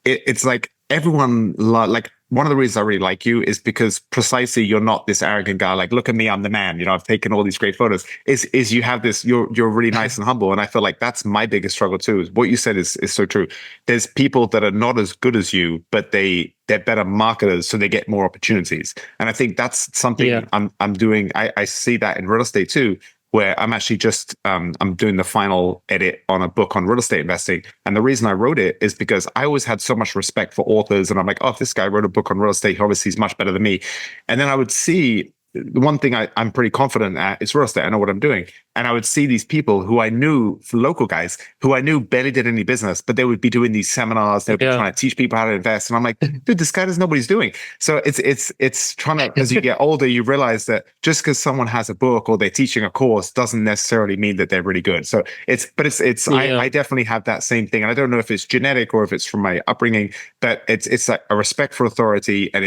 it's like everyone, like one of the reasons I really like you is because precisely you're not this arrogant guy, like, look at me, I'm the man, I've taken all these great photos. Is you have this, you're really nice and humble. And I feel like that's my biggest struggle too. Is what you said is so true. There's people that are not as good as you, but they're better marketers, so they get more opportunities. And I think that's something I'm doing. I see that in real estate too, where I'm actually just I'm doing the final edit on a book on real estate investing. And the reason I wrote it is because I always had so much respect for authors, and I'm like, oh, if this guy wrote a book on real estate, obviously he's much better than me. And then I would see the one thing I'm pretty confident at is real estate. I know what I'm doing. And I would see these people who I knew, local guys, who I knew barely did any business, but they would be doing these seminars. They'd be trying to teach people how to invest. And I'm like, dude, this guy doesn't know what he's doing. So it's trying to, as you get older, you realize that just because someone has a book or they're teaching a course doesn't necessarily mean that they're really good. So I definitely have that same thing. And I don't know if it's genetic or if it's from my upbringing, but it's like a respect for authority. And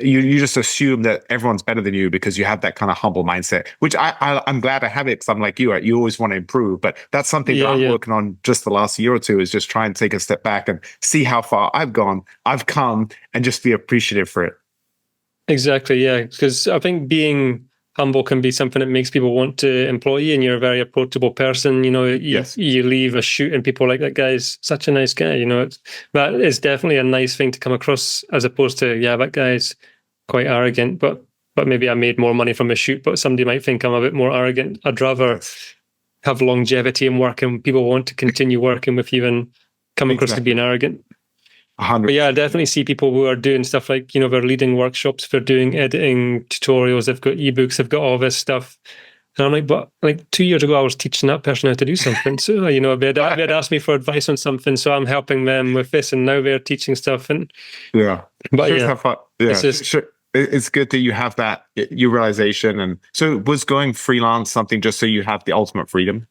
you just assume that everyone's better than you because you have that kind of humble mindset, which I'm glad I have it, because I'm like you always want to improve. But that's something that I'm working on just the last year or two, is just try and take a step back and see how far I've come, and just be appreciative for it. Exactly, yeah. Because I think being humble can be something that makes people want to employ you, and you're a very approachable person. You leave a shoot and people are like, that guy's such a nice guy. That is definitely a nice thing to come across, as opposed to, that guy's quite arrogant, but maybe I made more money from a shoot, but somebody might think I'm a bit more arrogant. I'd rather have longevity in work and people want to continue working with you than come across as being arrogant. 100%. But I definitely see people who are doing stuff like, they're leading workshops, they're doing editing tutorials, they've got ebooks, they've got all this stuff. And I'm like, but 2 years ago, I was teaching that person how to do something. So, they'd asked me for advice on something, so I'm helping them with this, and now they're teaching stuff. And it's good that you have that, your realization. And so was going freelance something just so you have the ultimate freedom?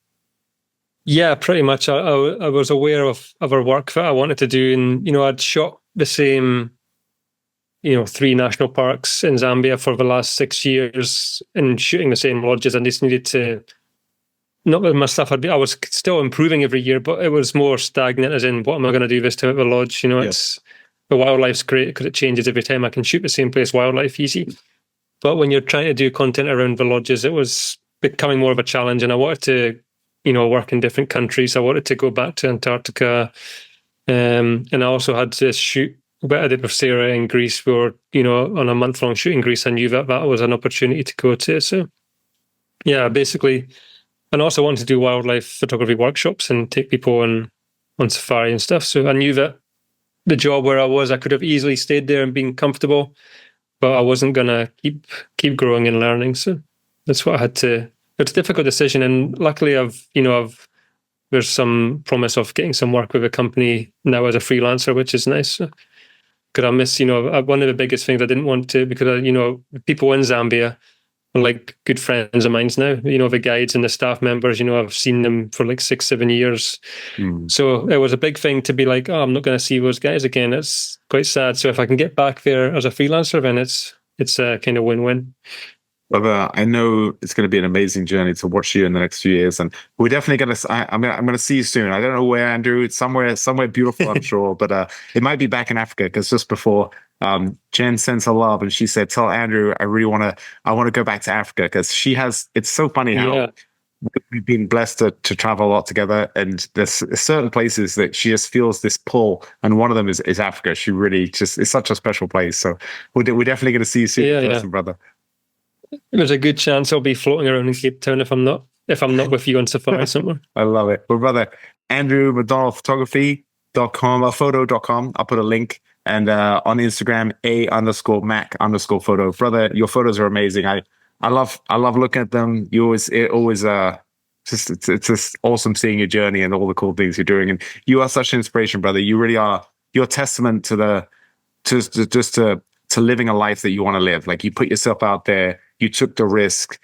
Yeah, pretty much. I was aware of other work that I wanted to do, and I'd shot the same, 3 national parks in Zambia for the last 6 years, and shooting the same lodges. I just needed to, not that my stuff I was still improving every year, but it was more stagnant, as in, what am I going to do this time at the lodge? It's the wildlife's great because it changes every time. I can shoot the same place, wildlife easy. But when you're trying to do content around the lodges, it was becoming more of a challenge, and I wanted to work in different countries. I wanted to go back to Antarctica. And I also had this shoot that I did with Sarah in Greece. We were, on a month-long shoot in Greece. I knew that was an opportunity to go to. So, basically. And also wanted to do wildlife photography workshops and take people on safari and stuff. So I knew that the job where I could have easily stayed there and been comfortable, but I wasn't going to keep growing and learning. So that's what I had to. It's a difficult decision, and luckily there's some promise of getting some work with a company now as a freelancer, which is nice. Because I miss, one of the biggest things I didn't want to, because people in Zambia are like good friends of mine now. The guides and the staff members. I've seen them for 6-7 years. So it was a big thing to be like, oh, I'm not going to see those guys again. It's quite sad. So if I can get back there as a freelancer, then it's a kind of win-win. But I know it's going to be an amazing journey to watch you in the next few years, and we're definitely going to. I'm going to see you soon. I don't know where, Andrew. It's somewhere beautiful, I'm sure, but it might be back in Africa, because just before Jen sends her love, and she said, "Tell Andrew I want to go back to Africa," because she has. It's so funny how we've been blessed to travel a lot together, and there's certain places that she just feels this pull, and one of them is Africa. She really just is such a special place. So we're definitely going to see you soon, in person, brother. There's a good chance I'll be floating around in Cape Town if I'm not with you on safari somewhere. I love it. Well, brother, Andrew MacDonald photography.com or photo.com. I'll put a link. And on Instagram, _Mac_photo. Brother, your photos are amazing. I love looking at them. It's just awesome seeing your journey and all the cool things you're doing. And you are such an inspiration, brother. You really are. You're a testament to living a life that you want to live. Like, you put yourself out there, you took the risk,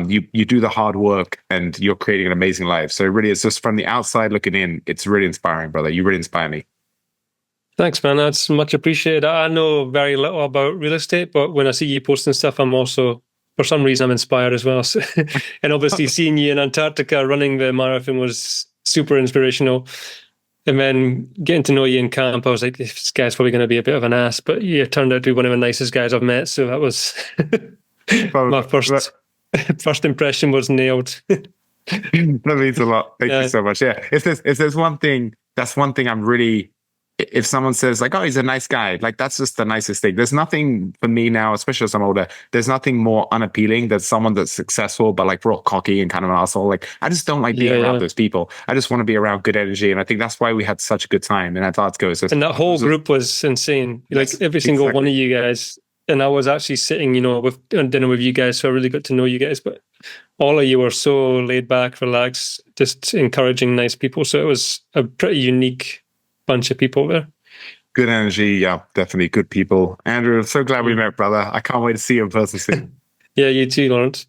you do the hard work, and you're creating an amazing life. So it really is, just from the outside looking in, it's really inspiring, brother. You really inspire me. Thanks, man. That's much appreciated. I know very little about real estate, but when I see you posting stuff, I'm also, for some reason, I'm inspired as well. So, and obviously seeing you in Antarctica running the marathon was super inspirational. And then getting to know you in camp, I was like, this guy's probably going to be a bit of an ass, but you turned out to be one of the nicest guys I've met. So that was my first impression was nailed. That means a lot. Thank you so much. Yeah. If there's one thing, that's one thing I'm really if someone says like, oh, he's a nice guy, like that's just the nicest thing. There's nothing for me now, especially as I'm older, there's nothing more unappealing than someone that's successful, but like real cocky and kind of an asshole. Like I just don't like being around those people. I just want to be around good energy. And I think that's why we had such a good time in Antarctica. And that whole group was insane. Like every single one of you guys. And I was actually sitting, you know, on dinner with you guys, so I really got to know you guys. But all of you were so laid back, relaxed, just encouraging, nice people. So it was a pretty unique bunch of people there. Good energy, yeah, definitely good people. Andrew, I'm so glad we met, brother. I can't wait to see you in person soon. Yeah, you too, Lawrence.